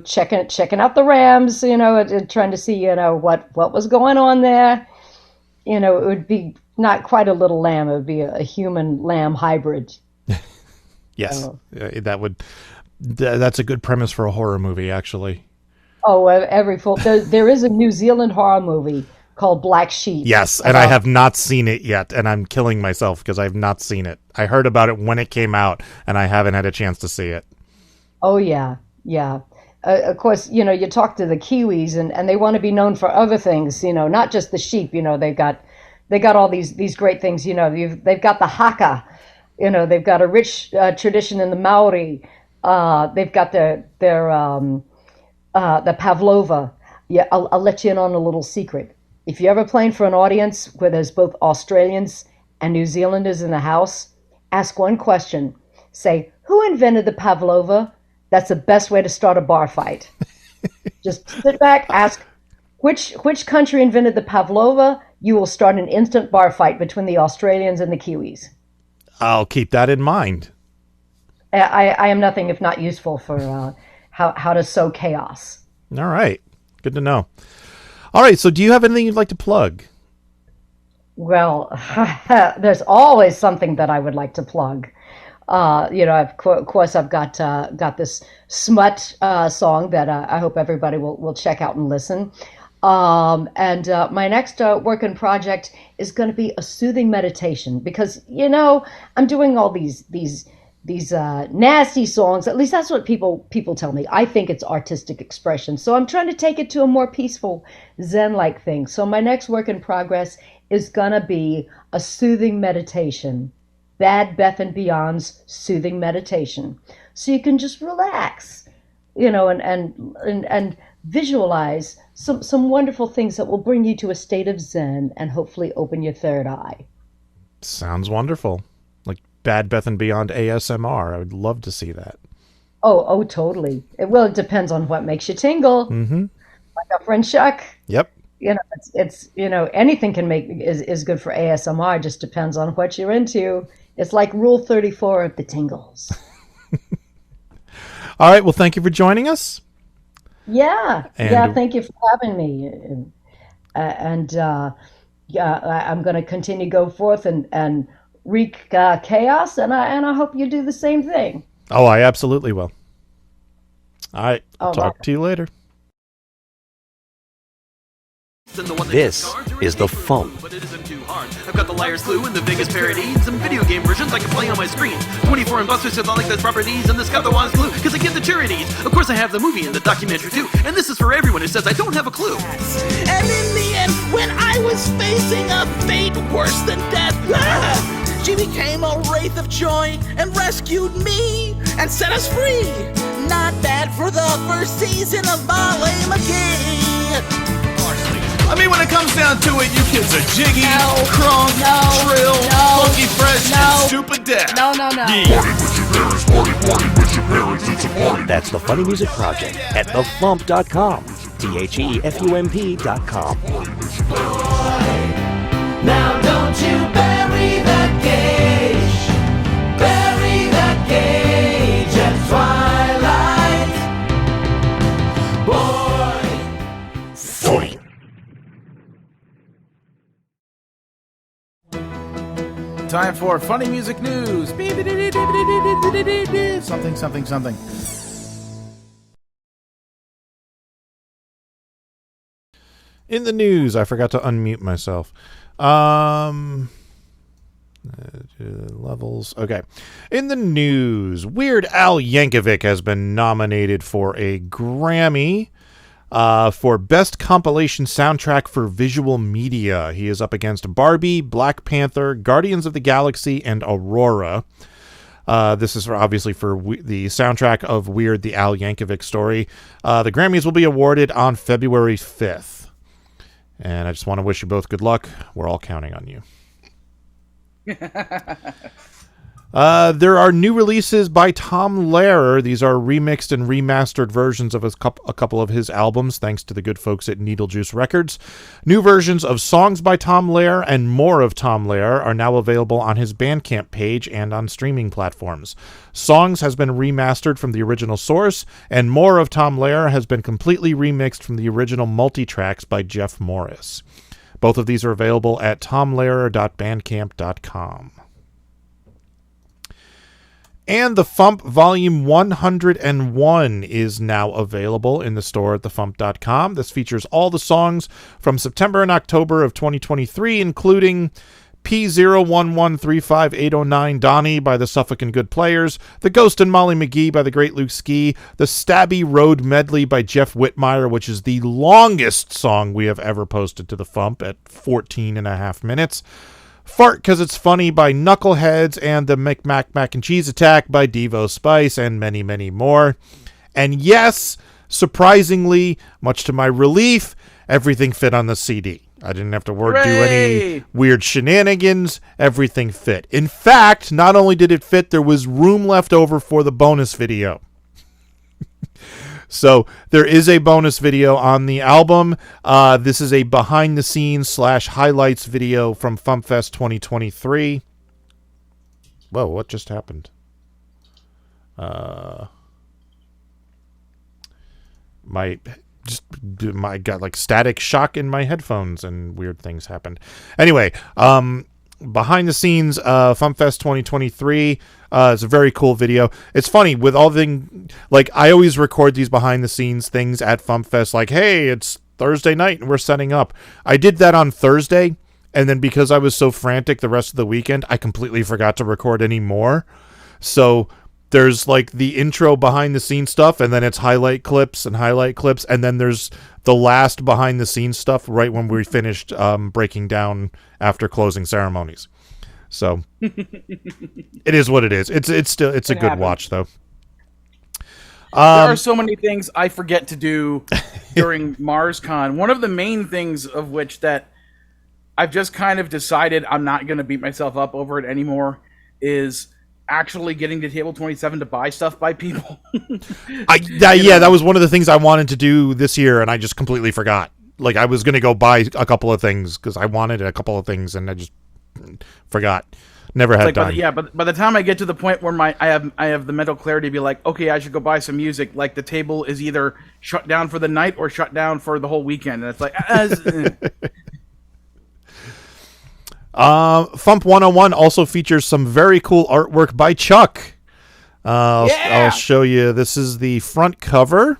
checking out the rams, trying to see what was going on there. It would be not quite a little lamb, it would be a human lamb hybrid. Yes, that's a good premise for a horror movie, actually. Oh, there is a New Zealand horror movie called Black Sheep. Yes, and I have not seen it yet, and I'm killing myself because I've not seen it. I heard about it when it came out, and I haven't had a chance to see it. Oh, yeah. Of course, you talk to the Kiwis, and they want to be known for other things, not just the sheep. They got all these great things. They've got the haka. They've got a rich tradition in the Maori. They've got the pavlova. Yeah, I'll let you in on a little secret. If you're ever playing for an audience where there's both Australians and New Zealanders in the house, ask one question. Say, who invented the pavlova? That's the best way to start a bar fight. Just sit back, ask Which country invented the pavlova? You will start an instant bar fight between the Australians and the Kiwis. I'll keep that in mind. I am nothing if not useful for how to sow chaos. All right. Good to know. All right. So do you have anything you'd like to plug? Well, there's always something that I would like to plug. Of course, I've got this Smut song that I hope everybody will check out and listen. And my next working project is going to be a soothing meditation because, I'm doing all these nasty songs. At least that's what people tell me. I think it's artistic expression. So I'm trying to take it to a more peaceful Zen-like thing. So my next work in progress is going to be a soothing meditation. Bad Beth and Beyond's soothing meditation. So you can just relax, and visualize some wonderful things that will bring you to a state of Zen and hopefully open your third eye. Sounds wonderful. Like Bad Beth and Beyond ASMR. I would love to see that. Oh, totally. It depends on what makes you tingle. Mm-hmm. Like our friend Chuck. Yep. It's anything can is good for ASMR. It just depends on what you're into. It's like Rule 34 of the tingles. All right. Well, thank you for joining us. Yeah. Thank you for having me. I'm going to continue to go forth and wreak chaos, and I hope you do the same thing. Oh, I absolutely will. All right. Talk to you later. This is the FuMP. But it isn't too hard. I've got the Liar's Clue and the Vegas parody, and some video game versions I can play on my screen. 24 and Busters says I like those properties, and the Scout the Wand's Clue, because I give the charities. Of course I have the movie and the documentary too, and this is for everyone who says I don't have a clue. And in the end, when I was facing a fate worse than death, she became a wraith of joy and rescued me and set us free. Not bad for the first season of Ballet McGee. I mean, when it comes down to it, you kids are jiggy, crunk, trill, funky fresh, and stupid deaf. No. That's the Funny Music Project at thefump.com. THEFUMP.com. Now don't you bury that gauge. Bury that gauge at twilight. Boy. Sorry. Time for funny music news. Something. In the news, I forgot to unmute myself. Levels. Okay. In the news, Weird Al Yankovic has been nominated for a Grammy for Best Compilation Soundtrack for Visual Media. He is up against Barbie, Black Panther, Guardians of the Galaxy, and Aurora. This is obviously for the soundtrack of Weird, the Al Yankovic Story. The Grammys will be awarded on February 5th. And I just want to wish you both good luck. We're all counting on you. There are new releases by Tom Lehrer. These are remixed and remastered versions of a couple of his albums, thanks to the good folks at Needle Juice Records. New versions of songs by Tom Lehrer and more of Tom Lehrer are now available on his Bandcamp page and on streaming platforms. Songs has been remastered from the original source, and more of Tom Lehrer has been completely remixed from the original multi-tracks by Jeff Morris. Both of these are available at tomlehrer.bandcamp.com. And the FuMP Volume 101 is now available in the store at thefump.com. This features all the songs from September and October of 2023, including P01135809 Donnie by the Suffolk and Good Players, The Ghost and Molly McGee by the Great Luke Ski, the Stabby Road Medley by Jeff Whitmire, which is the longest song we have ever posted to the FuMP at 14 and a half minutes, Fart 'Cause It's Funny by Knuckleheads, and the Mac and Cheese Attack by Devo Spice, and many, many more. And yes, surprisingly, much to my relief, everything fit on the CD. I didn't have to do any weird shenanigans. Everything fit. In fact, not only did it fit, there was room left over for the bonus video. So there is a bonus video on the album. This is a behind the scenes / highlights video from FuMPFest 2023. Whoa, what just happened? I got like static shock in my headphones and weird things happened. Anyway, behind the scenes, FuMPFest 2023. It's a very cool video. It's funny with all the like I always record these behind the scenes things at FuMPFest. Like, hey, it's Thursday night and we're setting up. I did that on Thursday, and then because I was so frantic the rest of the weekend, I completely forgot to record any more. So there's like the intro behind the scenes stuff, and then it's highlight clips, and then there's the last behind the scenes stuff right when we finished breaking down after closing ceremonies. So it is what it is. It's a good watch though. There are so many things I forget to do during MarsCon. One of the main things of which that I've just kind of decided I'm not going to beat myself up over it anymore is actually getting to Table 27 to buy stuff by people. That was one of the things I wanted to do this year, and I just completely forgot. Like, I was going to go buy a couple of things because I wanted a couple of things, and I just forgot. Never had time. But by the time I get to the point where I have the mental clarity to be like, okay, I should go buy some music. Like, the table is either shut down for the night or shut down for the whole weekend, and it's like. FuMP 101 also features some very cool artwork by Chuck. I'll show you. This is the front cover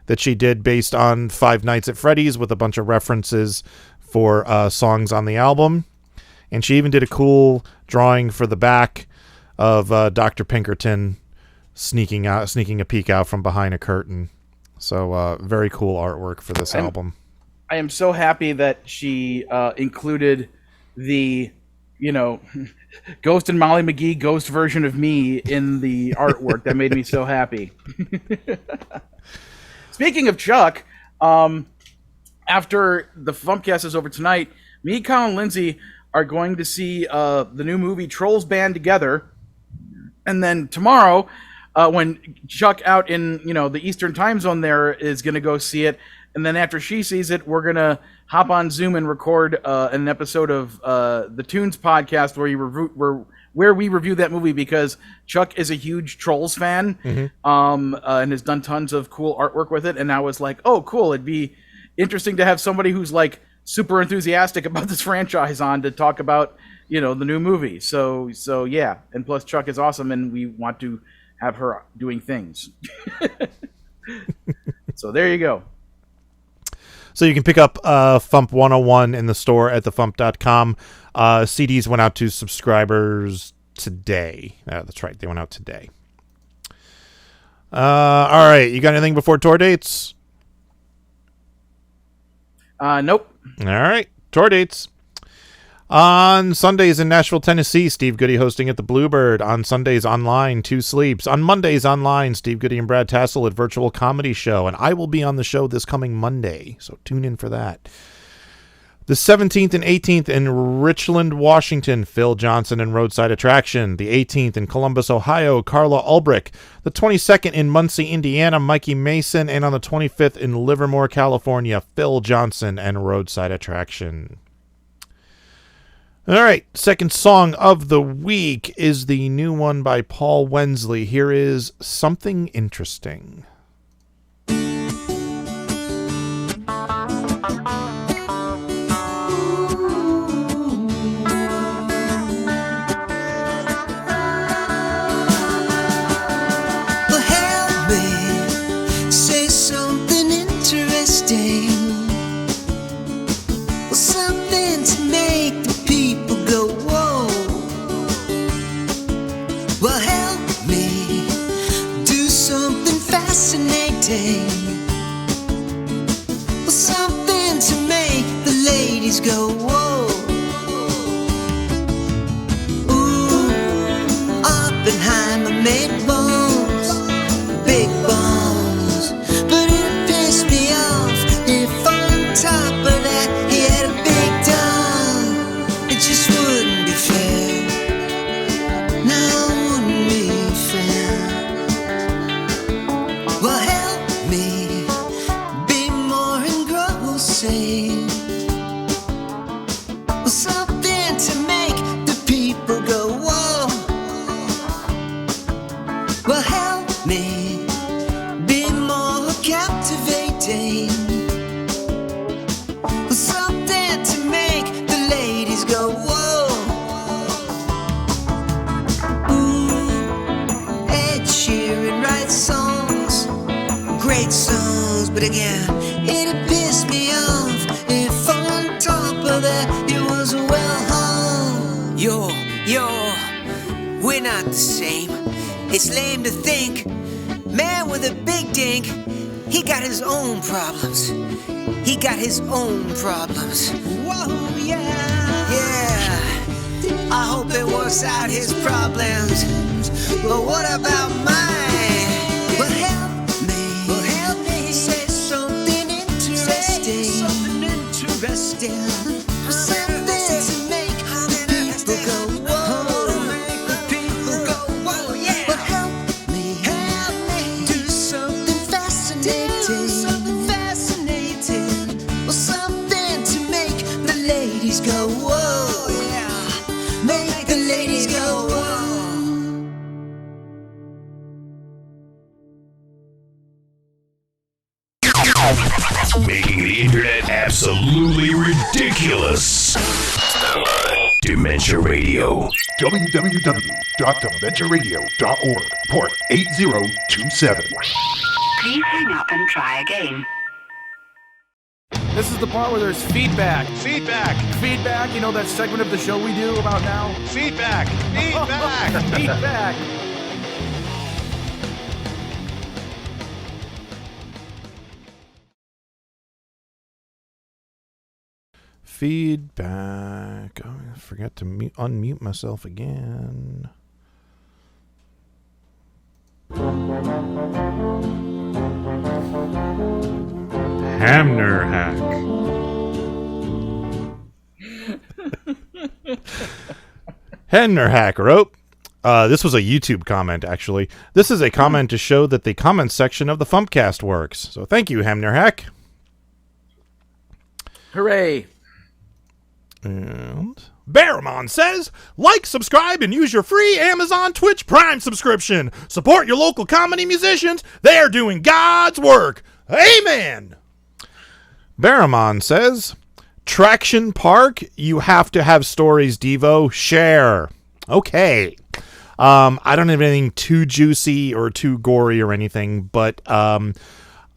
that she did based on Five Nights at Freddy's with a bunch of references for songs on the album. And she even did a cool drawing for the back of Dr. Pinkerton sneaking a peek out from behind a curtain. So very cool artwork for this album. I am so happy that she included the, Ghost and Molly McGee ghost version of me in the artwork. That made me so happy. Speaking of Chuck, after the FuMPCast is over tonight, me, Kyle, and Lindsay are going to see the new movie Trolls Band Together. And then tomorrow, when Chuck out in, the Eastern time zone there is going to go see it. And then after she sees it, we're going to hop on Zoom and record an episode of the Tunes podcast where we review that movie because Chuck is a huge Trolls fan and has done tons of cool artwork with it. And I was like, oh, cool. It'd be interesting to have somebody who's like super enthusiastic about this franchise on to talk about, the new movie. So yeah. And plus Chuck is awesome and we want to have her doing things. So there you go. So you can pick up FuMP 101 in the store at thefump.com. CDs went out to subscribers today. That's right. They went out today. All right. You got anything before tour dates? Nope. All right. Tour dates. On Sundays in Nashville, Tennessee, Steve Goody hosting at the Bluebird. On Sundays online, Two Sleeps. On Mondays online, Steve Goody and Brad Tassel at Virtual Comedy Show. And I will be on the show this coming Monday, so tune in for that. The 17th and 18th in Richland, Washington, Phil Johnson and Roadside Attraction. The 18th in Columbus, Ohio, Carla Ulbrich. The 22nd in Muncie, Indiana, Mikey Mason. And on the 25th in Livermore, California, Phil Johnson and Roadside Attraction. All right, second song of the week is the new one by Paul Wensley. Here is Something Interesting. Well, help me say something interesting. Well, something to make the people go, whoa. Well, help me do something fascinating. Well, something to make the ladies go, whoa. Ooh, Oppenheimer made bombs, big bombs, but it pissed me off if on top of that he had a big gun. It just wouldn't be fair. No, it wouldn't be fair. Well, help me But again, it'd piss me off if on top of that it was a well home. We're not the same. It's lame to think, man with a big dink, he got his own problems. He got his own problems. Whoa, yeah. Yeah. I hope it works out his problems. But what about mine? Well, help me. Say something interesting. Something to make the people go, whoa. People go, whoa, yeah. Well, help me. Do something fascinating. Well, something to make the ladies go, whoa, yeah. Make the ladies go, whoa. Making the internet absolutely ridiculous. Dementia Radio. www.dementiaradio.org. Port 8027. Please hang up and try again. This is the part where there's feedback. Feedback. You know that segment of the show we do about now? Feedback. Feedback. Feedback. Oh, I forgot to unmute myself again. Hamner hack. Hamner hack wrote, this was a YouTube comment, actually. This is a comment to show that the comment section of the FuMPCast works. So thank you, Hamner hack. Hooray. And Baramon says, like, subscribe, and use your free Amazon Twitch Prime subscription. Support your local comedy musicians. They are doing God's work. Amen. Baramon says, Traction Park, you have to have stories, Devo. Share. Okay. I don't have anything too juicy or too gory or anything, but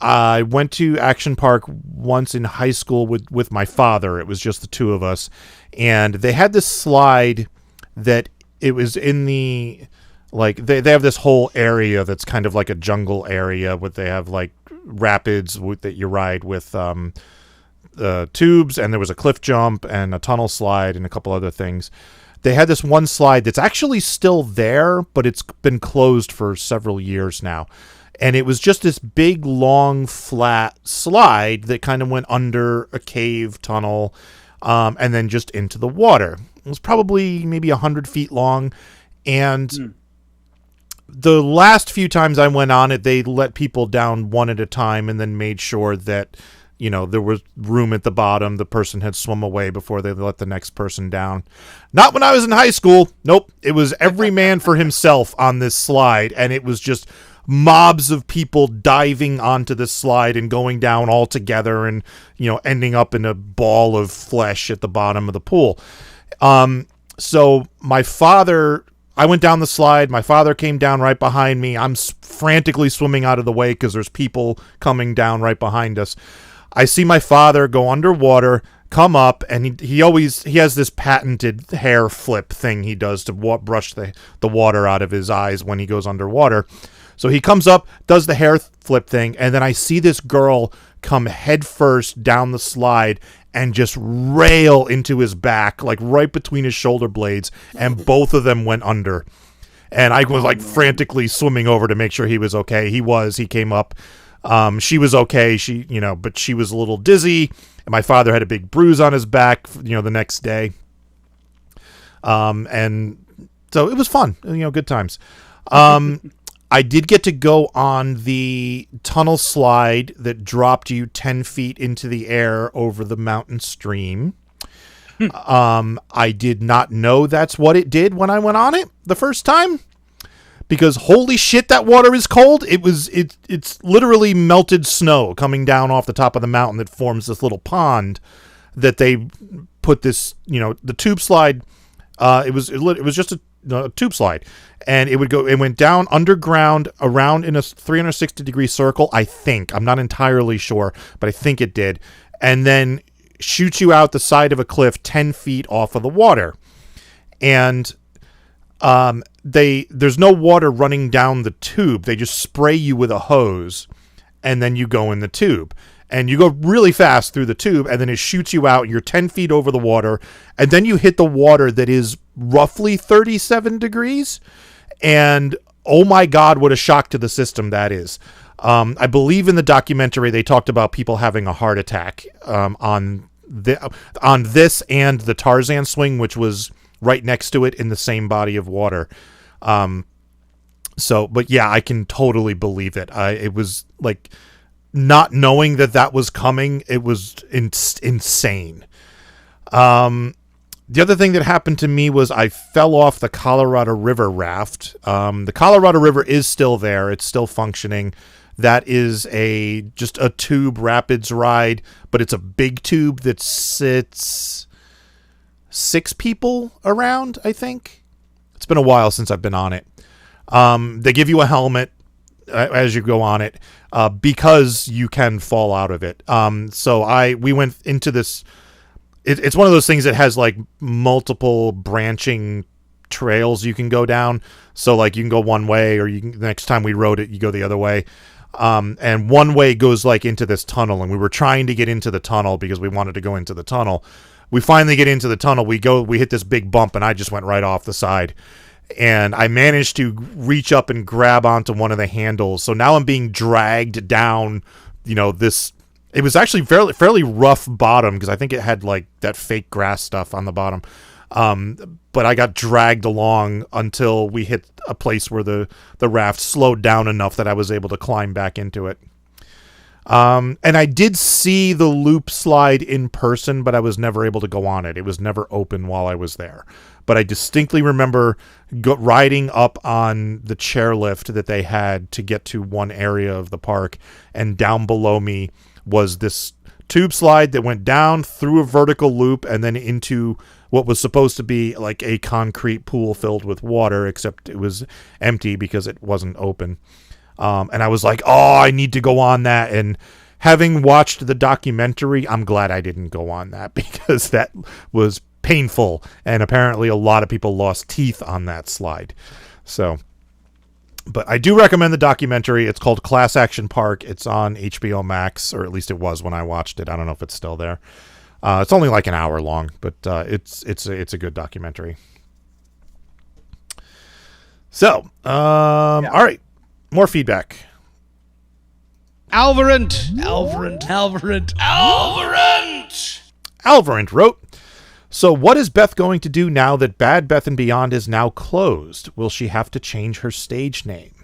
I went to Action Park once in high school with my father. It was just the two of us. And they had this slide that it was in the, like, they have this whole area that's kind of like a jungle area where they have, like, rapids that you ride with tubes, and there was a cliff jump and a tunnel slide and a couple other things. They had this one slide that's actually still there, but it's been closed for several years now. And it was just this big, long, flat slide that kind of went under a cave tunnel and then just into the water. It was probably maybe 100 feet long. And the last few times I went on it, they let people down one at a time and then made sure that, you know, there was room at the bottom. The person had swum away before they let the next person down. Not when I was in high school. Nope. It was every man for himself on this slide. And it was just mobs of people diving onto this slide and going down all together and, you know, ending up in a ball of flesh at the bottom of the pool. So my father, I went down the slide. My father came down right behind me. I'm frantically swimming out of the way because there's people coming down right behind us. I see my father go underwater, come up, and he has this patented hair flip thing he does to brush the water out of his eyes when he goes underwater. So he comes up, does the hair flip thing, and then I see this girl come headfirst down the slide and just rail into his back, like right between his shoulder blades, and both of them went under. And I was like frantically swimming over to make sure he was okay. He came up. She was okay. But she was a little dizzy, and my father had a big bruise on his back, the next day. And so it was fun, good times. I did get to go on the tunnel slide that dropped you 10 feet into the air over the mountain stream. I did not know that's what it did when I went on it the first time, because holy shit, that water is cold. It's literally melted snow coming down off the top of the mountain that forms this little pond that they put this, the tube slide. It was just a tube slide, and it went down underground around in a 360-degree circle. I think, I'm not entirely sure, but I think it did, and then shoots you out the side of a cliff 10 feet off of the water. And there's no water running down the tube. They just spray you with a hose, and then you go in the tube. And you go really fast through the tube, and then it shoots you out. You're 10 feet over the water, and then you hit the water that is roughly 37 degrees. And oh my God, what a shock to the system that is. I believe in the documentary they talked about people having a heart attack on this and the Tarzan swing, which was right next to it in the same body of water. But yeah, I can totally believe it. It was like, not knowing that was coming, it was insane. The other thing that happened to me was I fell off the Colorado River raft. The Colorado River is still there. It's still functioning. That is just a tube rapids ride, but it's a big tube that sits 6 people around, I think. It's been a while since I've been on it. They give you a helmet as you go on it, because you can fall out of it. We went into this. It's one of those things that has like multiple branching trails you can go down. So like you can go one way, or the next time we rode it, you go the other way. And one way goes like into this tunnel, and we were trying to get into the tunnel because we wanted to go into the tunnel. We finally get into the tunnel. We hit this big bump, and I just went right off the side. And I managed to reach up and grab onto one of the handles. So now I'm being dragged down, this. It was actually fairly rough bottom, because I think it had like that fake grass stuff on the bottom. But I got dragged along until we hit a place where the raft slowed down enough that I was able to climb back into it. And I did see the loop slide in person, but I was never able to go on it. It was never open while I was there. But I distinctly remember riding up on the chairlift that they had to get to one area of the park, and down below me was this tube slide that went down through a vertical loop and then into what was supposed to be like a concrete pool filled with water, except it was empty because it wasn't open. And I was like, oh, I need to go on that. And having watched the documentary, I'm glad I didn't go on that, because that was painful. And apparently a lot of people lost teeth on that slide. But I do recommend the documentary. It's called Class Action Park. It's on HBO Max, or at least it was when I watched it. I don't know if it's still there. It's only like an hour long, but it's a good documentary. So, all right. More feedback. Alvarant wrote, so what is Beth going to do now that Bad Beth and Beyond is now closed? Will she have to change her stage name?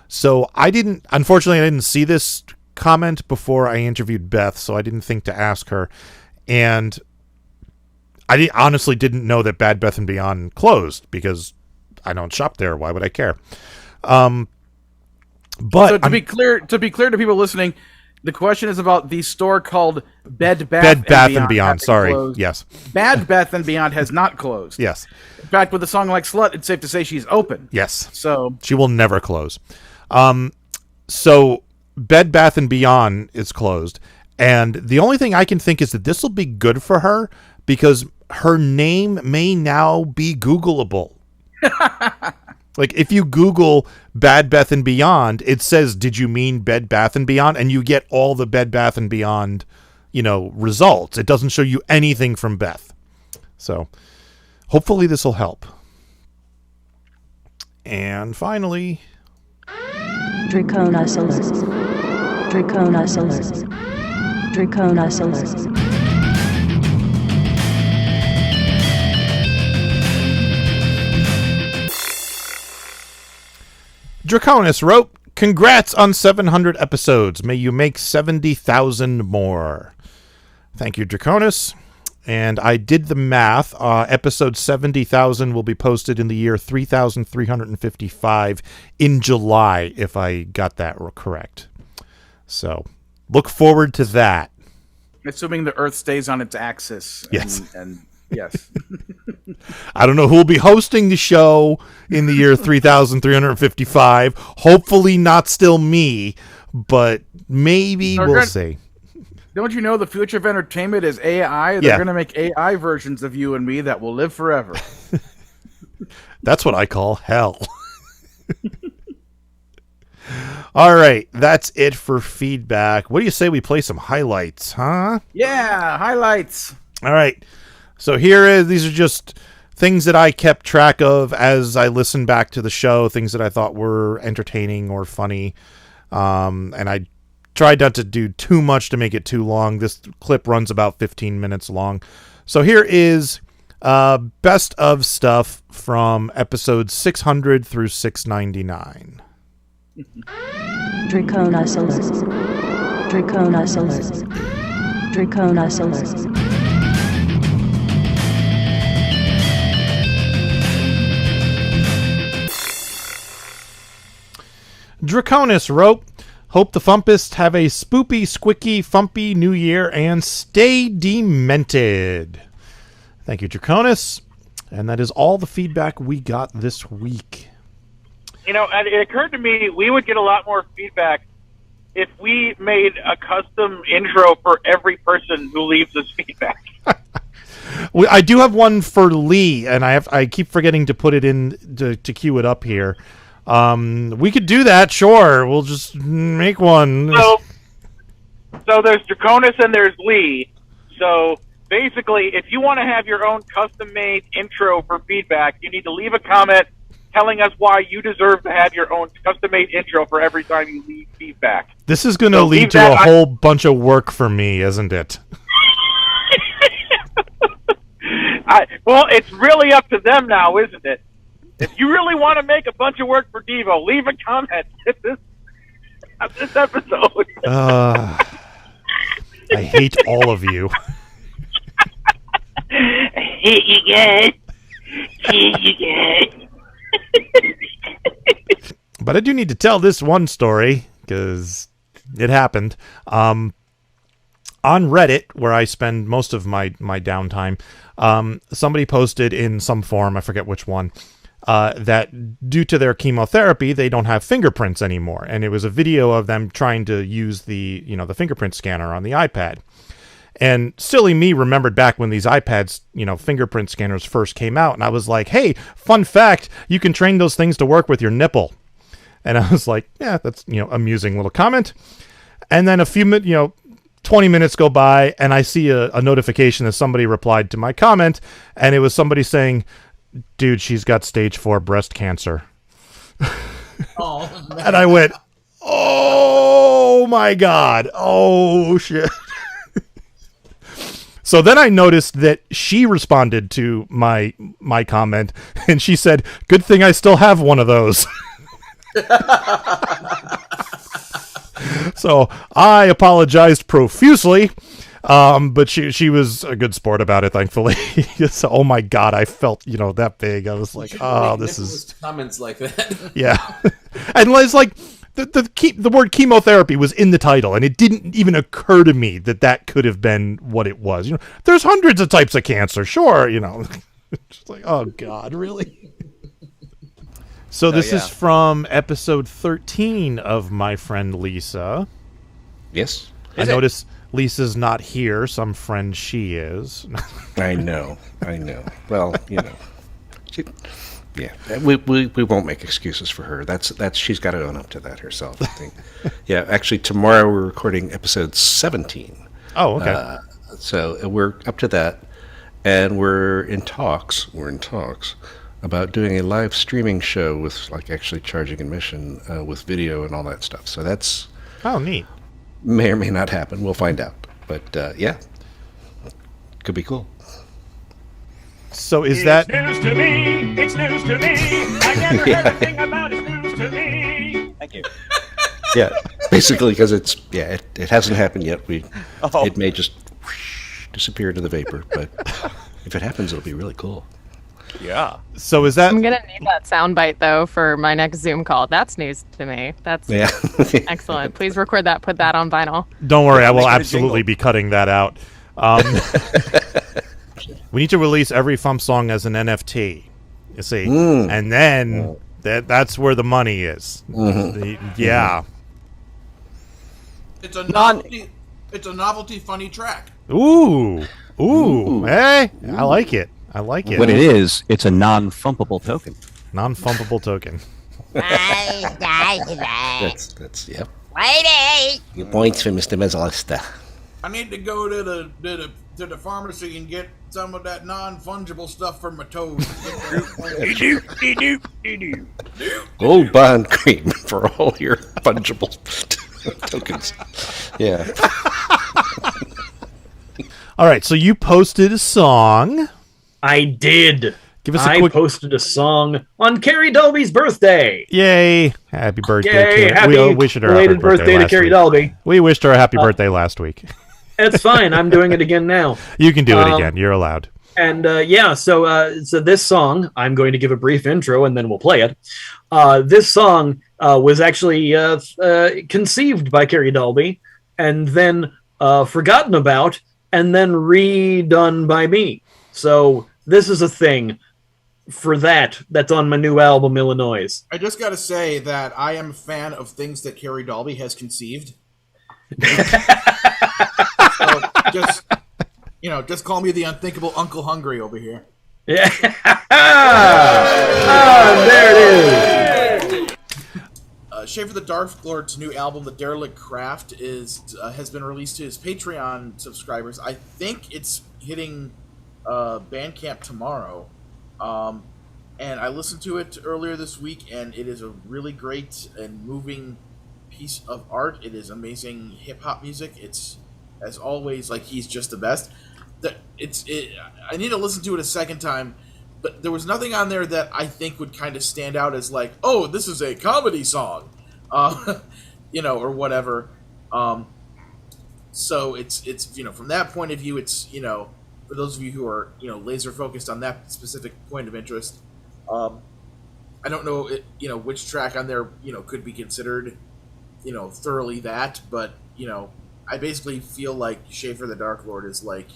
So unfortunately, I didn't see this comment before I interviewed Beth, so I didn't think to ask her. And I honestly didn't know that Bad Beth and Beyond closed, because I don't shop there. Why would I care? But so to be clear to people listening, the question is about the store called Bed Bath and Beyond. Sorry, closed. Yes. Bad Beth and Beyond has not closed. Yes. In fact, with a song like Slut, it's safe to say she's open. Yes. So she will never close. So Bed Bath and Beyond is closed, and the only thing I can think is that this will be good for her, because her name may now be Googleable. Like if you Google Bad Beth and Beyond, it says, "Did you mean Bed Bath and Beyond?" and you get all the Bed Bath and Beyond, results. It doesn't show you anything from Beth. So hopefully this will help. And finally, Draconis alert. Draconis alert. Draconis alert. Draconis wrote, congrats on 700 episodes. May you make 70,000 more. Thank you, Draconis. And I did the math. Episode 70,000 will be posted in the year 3,355 in July, if I got that correct. So look forward to that. Assuming the Earth stays on its axis. Yes. And Yes. I don't know who will be hosting the show in the year 3355. Hopefully not still me, but maybe we'll see. Don't you know the future of entertainment is AI? They're going to make AI versions of you and me that will live forever. That's what I call hell. All right, that's it for feedback. What do you say we play some highlights, huh? Yeah, highlights. All right. So these are just things that I kept track of as I listened back to the show, things that I thought were entertaining or funny. And I tried not to do too much to make it too long. This clip runs about 15 minutes long. So here is best of stuff from episodes 600 through 699. Draconis alert. Draconis alert. Draconis alert. Draconis wrote, "Hope the FuMPists have a spoopy, squicky, FuMPy New Year and stay demented." Thank you, Draconis. And that is all the feedback we got this week. You know, and it occurred to me we would get a lot more feedback if we made a custom intro for every person who leaves us feedback. I do have one for Lee, and I keep forgetting to put it in to queue it up here. We could do that, sure. We'll just make one. So there's Draconis and there's Lee. So basically, if you want to have your own custom-made intro for feedback, you need to leave a comment telling us why you deserve to have your own custom-made intro for every time you leave feedback. This is going to lead to a whole bunch of work for me, isn't it? Well, it's really up to them now, isn't it? If you really want to make a bunch of work for Devo, leave a comment at this episode. I hate all of you. I hate you guys. Hate you guys. But I do need to tell this one story, because it happened. On Reddit, where I spend most of my downtime, somebody posted in some forum, I forget which one, that due to their chemotherapy, they don't have fingerprints anymore. And it was a video of them trying to use the fingerprint scanner on the iPad. And silly me remembered back when these iPads, fingerprint scanners first came out. And I was like, hey, fun fact, you can train those things to work with your nipple. And I was like, yeah, that's, amusing little comment. And then 20 minutes go by and I see a notification that somebody replied to my comment. And it was somebody saying, dude, she's got stage 4 breast cancer. Oh, man. And I went, oh my God. Oh shit. So then I noticed that she responded to my comment and she said, good thing I still have one of those. So I apologized profusely. But she was a good sport about it, thankfully. So, oh my God, I felt, that big. I was like, oh, this is comments like that. Yeah. And it's like the word chemotherapy was in the title, and it didn't even occur to me that could have been what it was. There's hundreds of types of cancer, sure, Just like, oh God, really? So this is from episode 13 of My Friend Lisa. Yes. I noticed Lisa's not here. Some friend she is. I know. Well, we won't make excuses for her. That's she's got to own up to that herself, I think. Yeah, actually, tomorrow we're recording episode 17. Oh, okay. So we're up to that, and we're in talks about doing a live streaming show with actually charging admission with video and all that stuff. So that's neat. May or may not happen. We'll find out. But yeah, could be cool. So is that news to me? It's news to me. I never heard a thing about it. News to me. Thank you. Yeah, basically because it hasn't happened yet. It may just disappear into the vapor, but if it happens, it'll be really cool. Yeah. So is that? I'm gonna need that soundbite though for my next Zoom call. That's news to me. That's excellent. Please record that. Put that on vinyl. Don't worry, I will absolutely be cutting that out. We need to release every FuMP song as an NFT. You see, and then that's where the money is. Yeah. It's a novelty. It's a novelty funny track. Ooh. Hey, I like it. What it is, it's a non-fumpable token. Non-fumpable token. That's yep. Lady! Your points for Mr. Mezzalista. I need to go to the pharmacy and get some of that non-fungible stuff for my toes. Gold bond cream for all your fungible tokens. Yeah. All right, so you posted a song. I did. Give us a quick... posted a song on Carrie Dolby's birthday. Yay! Happy birthday! Yay! We wished her a happy birthday to Carrie week. Dolby. We wished her a happy birthday last week. It's fine. I'm doing it again now. You can do it again. You're allowed. And so this song, I'm going to give a brief intro and then we'll play it. This song was actually conceived by Carrie Dolby and then forgotten about and then redone by me. So this is a thing for that's on my new album, Illinois. I just got to say that I am a fan of things that Carrie Dolby has conceived. So just call me the unthinkable Uncle Hungry over here. Yeah. There it is. Schaefer the Dark Lord's new album, The Derelict Craft, has been released to his Patreon subscribers. I think it's hitting Bandcamp tomorrow. And I listened to it earlier this week, and it is a really great and moving piece of art. It is amazing hip-hop music. It's, as always, like, he's just the best. I need to listen to it a second time, but there was nothing on there that I think would kind of stand out as like, oh, this is a comedy song, or whatever. So it's from that point of view, it's for those of you who are laser focused on that specific point of interest. I don't know which track on there could be considered thoroughly that, but I basically feel like Schaefer the Dark Lord is like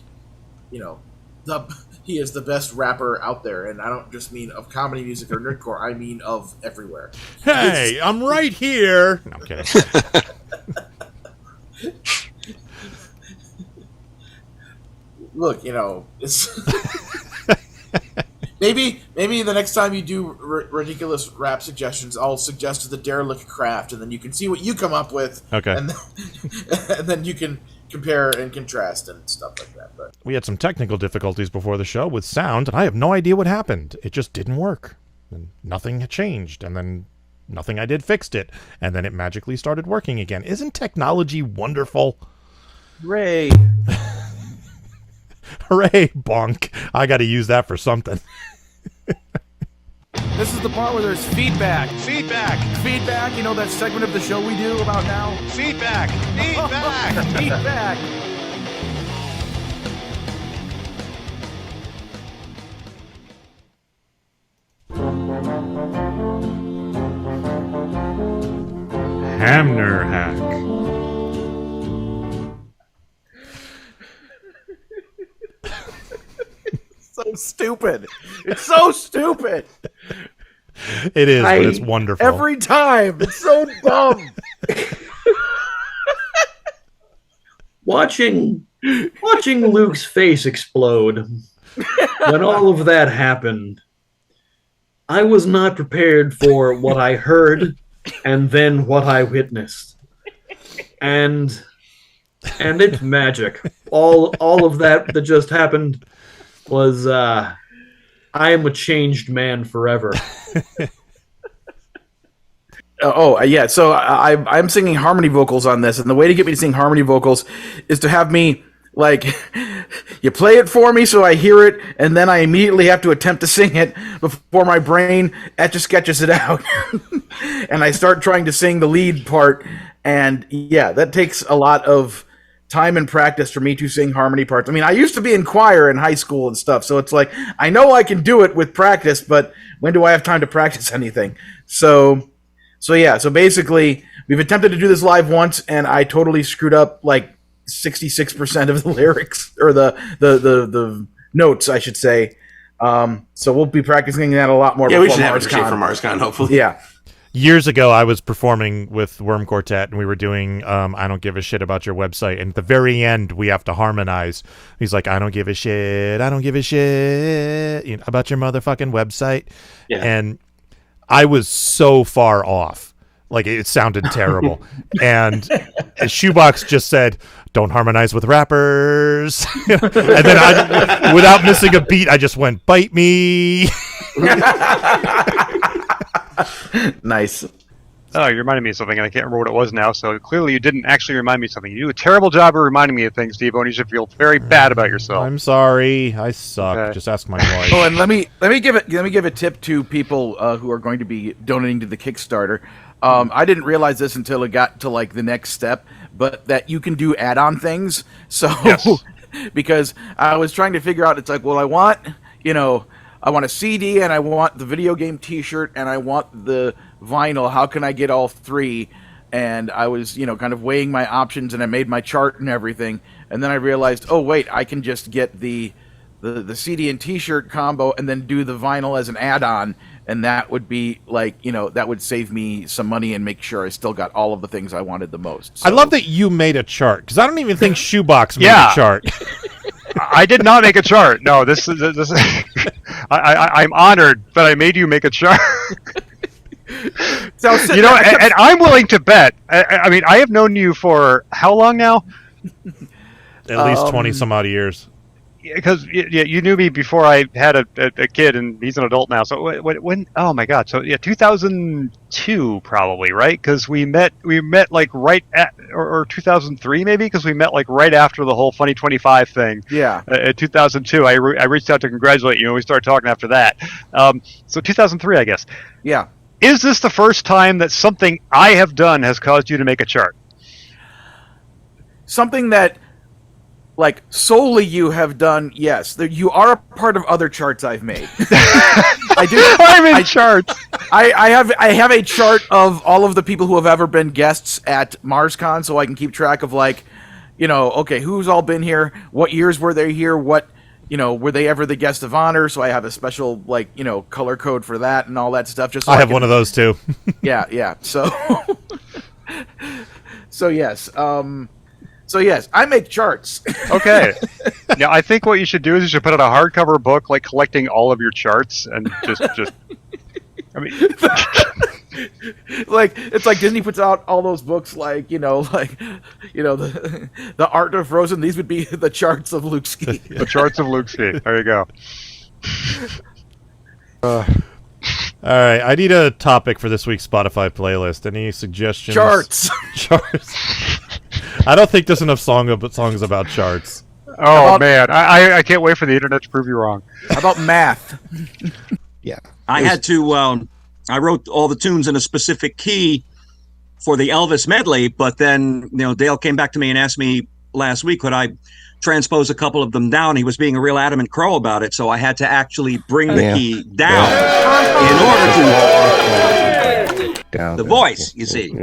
he is the best rapper out there, and I don't just mean of comedy music or nerdcore. I mean of everywhere. Hey, I'm right here. No, I'm kidding. Look, it's maybe the next time you do ridiculous rap suggestions, I'll suggest the Derelict Craft, and then you can see what you come up with. Okay. And then you can compare and contrast and stuff like that. But we had some technical difficulties before the show with sound, and I have no idea what happened. It just didn't work, and nothing had changed, and then nothing I did fixed it, and then it magically started working again. Isn't technology wonderful? Hooray! Hooray, bonk. I got to use that for something. This is the part where there's feedback. Feedback. That segment of the show we do about now? Feedback. Feedback. Hamner hack. So stupid. It's so stupid. It is, but it's wonderful. Every time. It's so dumb. Watching Luke's face explode when all of that happened, I was not prepared for what I heard and then what I witnessed. And it's magic. All of that just happened was I am a changed man forever. Yeah. So I'm singing harmony vocals on this, and the way to get me to sing harmony vocals is to have me you play it for me so I hear it, and then I immediately have to attempt to sing it before my brain etch-a-sketches it out, and I start trying to sing the lead part, and yeah, that takes a lot of time and practice for me to sing harmony parts. I mean, I used to be in choir in high school and stuff, so it's like, I know I can do it with practice, but when do I have time to practice anything? So basically, we've attempted to do this live once, and I totally screwed up 66% of the lyrics, or the notes, I should say. So we'll be practicing that a lot more. Yeah, we should before have it for MarsCon. MarsCon, hopefully. Yeah. Years ago, I was performing with Worm Quartet, and we were doing I Don't Give a Shit About Your Website. And at the very end, we have to harmonize. He's like, I don't give a shit about your motherfucking website. Yeah. And I was so far off. Like, it sounded terrible. And Shoebox just said, don't harmonize with rappers. And then I, without missing a beat, I just went, bite me. Nice. Oh, you reminded me of something, and I can't remember what it was now, so clearly you didn't actually remind me of something. You do a terrible job of reminding me of things, Devo, and you should feel very bad about yourself. I'm sorry. I suck. Okay. Just ask my wife. Oh, and let me give a tip to people who are going to be donating to the Kickstarter. I didn't realize this until it got to like the next step, but that you can do add-on things. So, because I was trying to figure out, it's like, well, I want a CD, and I want the video game T-shirt, and I want the vinyl. How can I get all three? And I was, kind of weighing my options, and I made my chart and everything. And then I realized, oh wait, I can just get the CD and T-shirt combo, and then do the vinyl as an add-on, and that would be like, that would save me some money and make sure I still got all of the things I wanted the most. So. I love that you made a chart, because I don't even think Shoebox made a chart. I did not make a chart. No, this is I'm honored, but I made you make a chart. So, and I'm willing to bet. I mean, I have known you for how long now? At least 20 some odd years. Because you knew me before I had a kid, and he's an adult now. So when? Oh my God! So 2002 probably, right? Because we met like right at or 2003 maybe, because we met like right after the whole Funny 25 thing. Yeah. In 2002, I reached out to congratulate you, and we started talking after that. So 2003, I guess. Yeah. Is this the first time that something I have done has caused you to make a chart? Something that, like, solely you have done, yes. You are a part of other charts I've made. I do. I'm in charts. I have a chart of all of the people who have ever been guests at MarsCon, so I can keep track of, like, okay, who's all been here, what years were they here, what, were they ever the guest of honor? So I have a special, like, color code for that and all that stuff. Just so I have one of those too. Yeah. So, so yes. So yes, I make charts. Okay. Now I think what you should do is you should put out a hardcover book, like collecting all of your charts, and just. I mean, like it's like Disney puts out all those books, like the Art of Frozen. These would be the charts of Luke Ski. The charts of Luke Ski. There you go. All right, I need a topic for this week's Spotify playlist. Any suggestions? Charts. I don't think there's enough songs about charts. Oh man, I can't wait for the internet to prove you wrong. How about math? Yeah, I had to. I wrote all the tunes in a specific key for the Elvis medley, but then Dale came back to me and asked me last week could I transpose a couple of them down. He was being a real adamant crow about it, so I had to actually bring the key down in order to the voice. You see,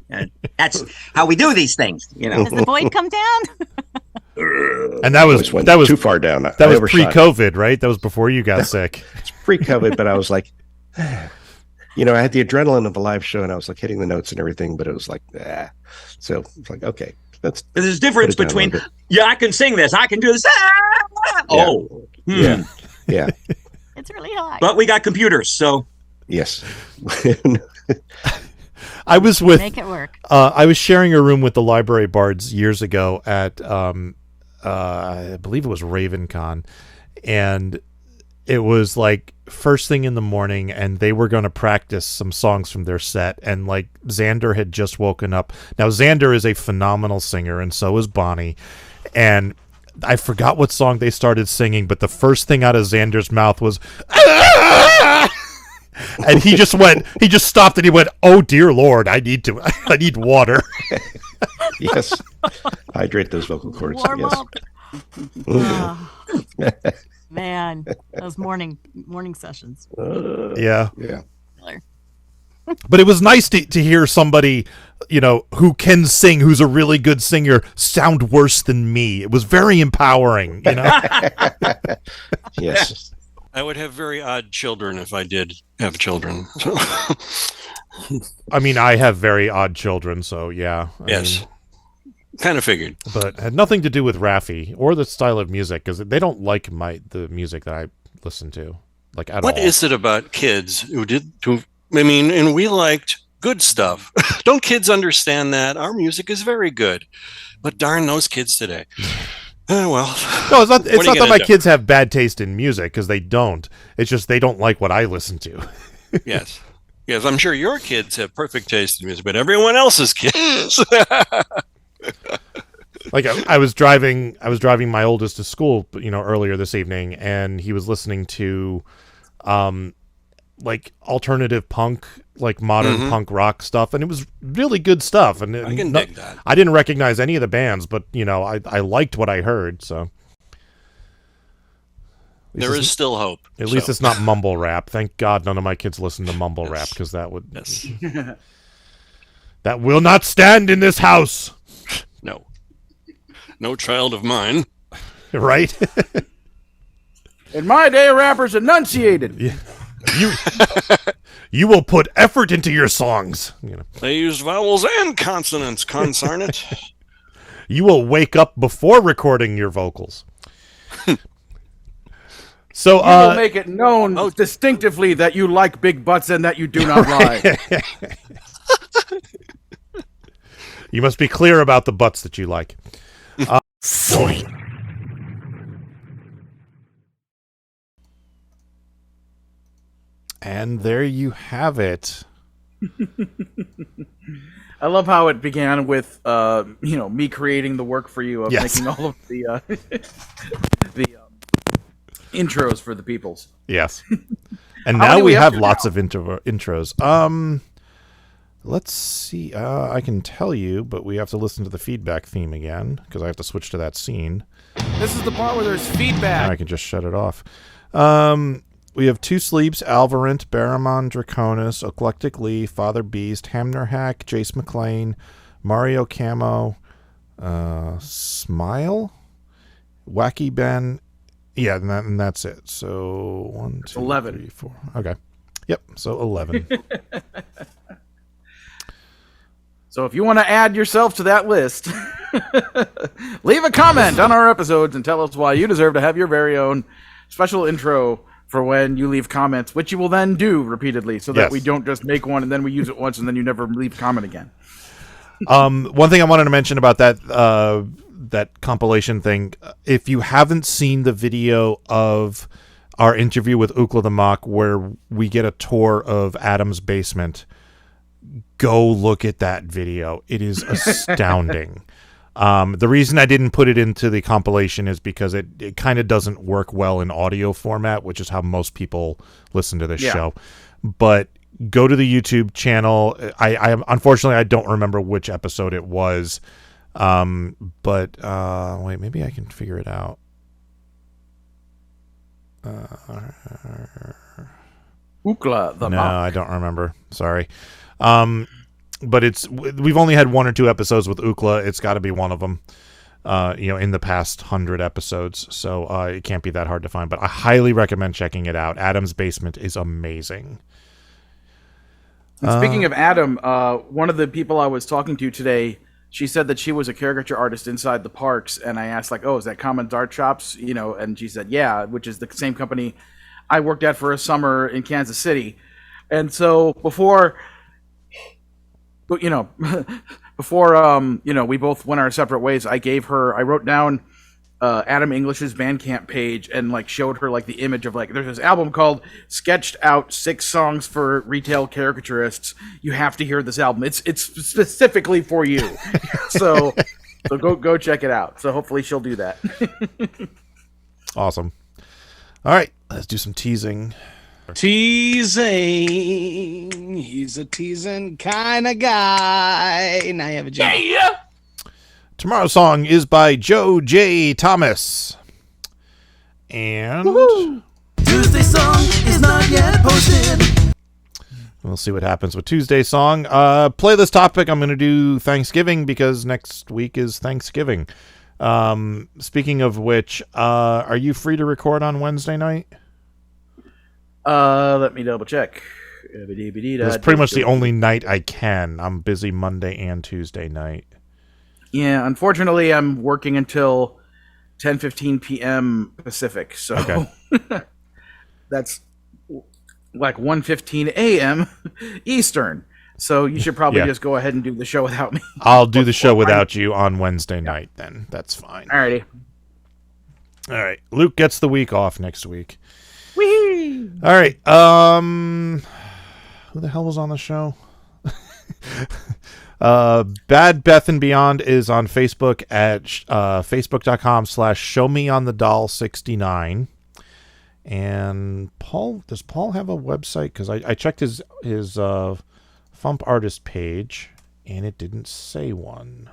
and that's how we do these things. Does the void come down? And that was too far down. That was pre-COVID, right? That was before you got sick. It's pre-COVID, but I was like, I had the adrenaline of a live show, and I was like hitting the notes and everything, but it was like, So it's like, okay, there's a difference between I can sing this, I can do this. Yeah. It's really high. But we got computers, so yes. I was with. Make it work. I was sharing a room with the Library Bards years ago at, I believe it was RavenCon, and it was like first thing in the morning, and they were going to practice some songs from their set, and like Xander had just woken up. Now Xander is a phenomenal singer, and so is Bonnie, and I forgot what song they started singing, but the first thing out of Xander's mouth was and he just stopped, and he went, "Oh dear Lord, I need water." Yes, hydrate those vocal cords. Warm yes. up. Man, those morning sessions. Yeah. But it was nice to hear somebody, who can sing, who's a really good singer, sound worse than me. It was very empowering, Yes. I would have very odd children if I did have children. I mean, I have very odd children, so yeah. Yes. Kind of figured. But it had nothing to do with Raffi or the style of music, because they don't like the music that I listen to, like at all. What is it about kids and we liked good stuff. Don't kids understand that? Our music is very good. But darn those kids today. Well. No, it's not that my kids have bad taste in music, because they don't. It's just they don't like what I listen to. Yes. Yes, I'm sure your kids have perfect taste in music, but everyone else's kids. Like I was driving my oldest to school, earlier this evening, and he was listening to like alternative punk, like modern punk rock stuff, and it was really good stuff. And I can dig that. I didn't recognize any of the bands, but I liked what I heard. So there is still hope. At least it's not mumble rap. Thank God none of my kids listen to mumble rap, because that would that will not stand in this house. No child of mine. Right? In my day, rappers enunciated. Yeah. You will put effort into your songs. They used vowels and consonants, consarn it. You will wake up before recording your vocals. So you will make it known distinctively that you like big butts and that you do not lie. You must be clear about the butts that you like. And there you have it. I love how it began with, me creating the work for you of making all of the intros for the peoples. Yes. And now we have lots of intros. Let's see. I can tell you, but we have to listen to the feedback theme again, because I have to switch to that scene. This is the part where there's feedback. I can just shut it off. We have Two Sleeps, Alvarant, Baramon, Draconis, Eclectic Lee, Father Beast, Hamner Hack, Jace McClain, Mario Camo, Smile, Wacky Ben. Yeah, and that's it. So 1, 2, 11. 3, 4. Okay. Yep. So 11. So if you want to add yourself to that list, leave a comment on our episodes and tell us why you deserve to have your very own special intro for when you leave comments, which you will then do repeatedly, so that we don't just make one and then we use it once and then you never leave a comment again. One thing I wanted to mention about that compilation thing, if you haven't seen the video of our interview with Ookla the Mock, where we get a tour of Adam's basement, go look at that video. It is astounding. The reason I didn't put it into the compilation is because it kind of doesn't work well in audio format, which is how most people listen to this show. But go to the YouTube channel. I unfortunately, I don't remember which episode it was. But wait, maybe I can figure it out. Ookla the Mock. No, I don't remember. Sorry. But we've only had 1 or 2 episodes with Ookla. It's got to be one of them, in the past 100 episodes. So it can't be that hard to find. But I highly recommend checking it out. Adam's Basement is amazing. And speaking of Adam, one of the people I was talking to today, she said that she was a caricature artist inside the parks. And I asked, like, oh, is that Common Dart Shops? And she said, yeah, which is the same company I worked at for a summer in Kansas City. And so before we both went our separate ways, I wrote down Adam English's Bandcamp page and showed her the image of there's this album called Sketched Out 6 Songs for Retail Caricaturists. You have to hear this album. It's specifically for you. so go check it out. So hopefully she'll do that. Awesome. All right, let's do some teasing. Teasing. He's a teasing kind of guy. Now you have a job. Yeah. Tomorrow's song is by Joe J. Thomas. And Tuesday's song is not yet posted. We'll see what happens with Tuesday's song. Playlist topic, I'm going to do Thanksgiving because next week is Thanksgiving. Speaking of which, are you free to record on Wednesday night? Let me double check. It's pretty much the only night I can. I'm busy Monday and Tuesday night. Yeah, unfortunately, I'm working until 10:15 p.m. Pacific, so okay. That's like 1:15 a.m. Eastern. So you should probably just go ahead and do the show without me. I'll do the show without you on Wednesday night then. That's fine. Alrighty. All right. Luke gets the week off next week. Whee! All right. Who the hell was on the show? Bad Beth and Beyond is on Facebook at facebook.com/showmeonthedoll69. And Paul, does Paul have a website? Because I checked his FuMP artist page, and it didn't say one.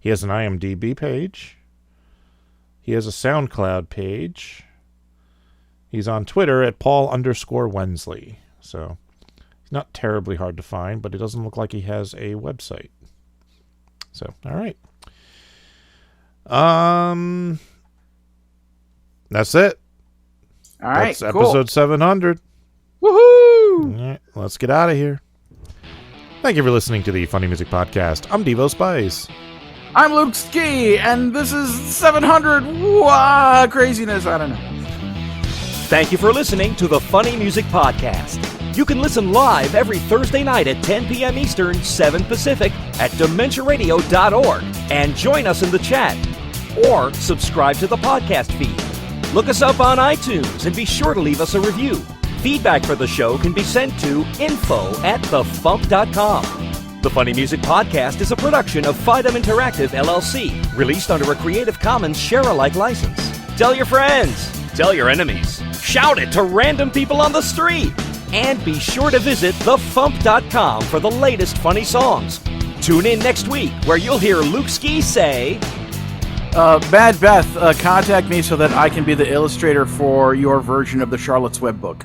He has an IMDb page. He has a SoundCloud page. He's on Twitter at Paul_Wensley. So he's not terribly hard to find, but it doesn't look like he has a website. So, all right. That's it. All right, that's episode 700. Woohoo! All right, let's get out of here. Thank you for listening to the Funny Music Podcast. I'm Devo Spice. I'm Luke Ski, and this is 700 craziness. I don't know. Thank you for listening to the Funny Music Podcast. You can listen live every Thursday night at 10 p.m. Eastern, 7 Pacific at DementiaRadio.org and join us in the chat. Or subscribe to the podcast feed. Look us up on iTunes and be sure to leave us a review. Feedback for the show can be sent to info@thefump.com. The Funny Music Podcast is a production of Fidem Interactive, LLC, released under a Creative Commons share-alike license. Tell your friends, tell your enemies, shout it to random people on the street, and be sure to visit thefump.com for the latest funny songs. Tune in next week where you'll hear Luke Ski say... Bad Beth, contact me so that I can be the illustrator for your version of the Charlotte's Web book.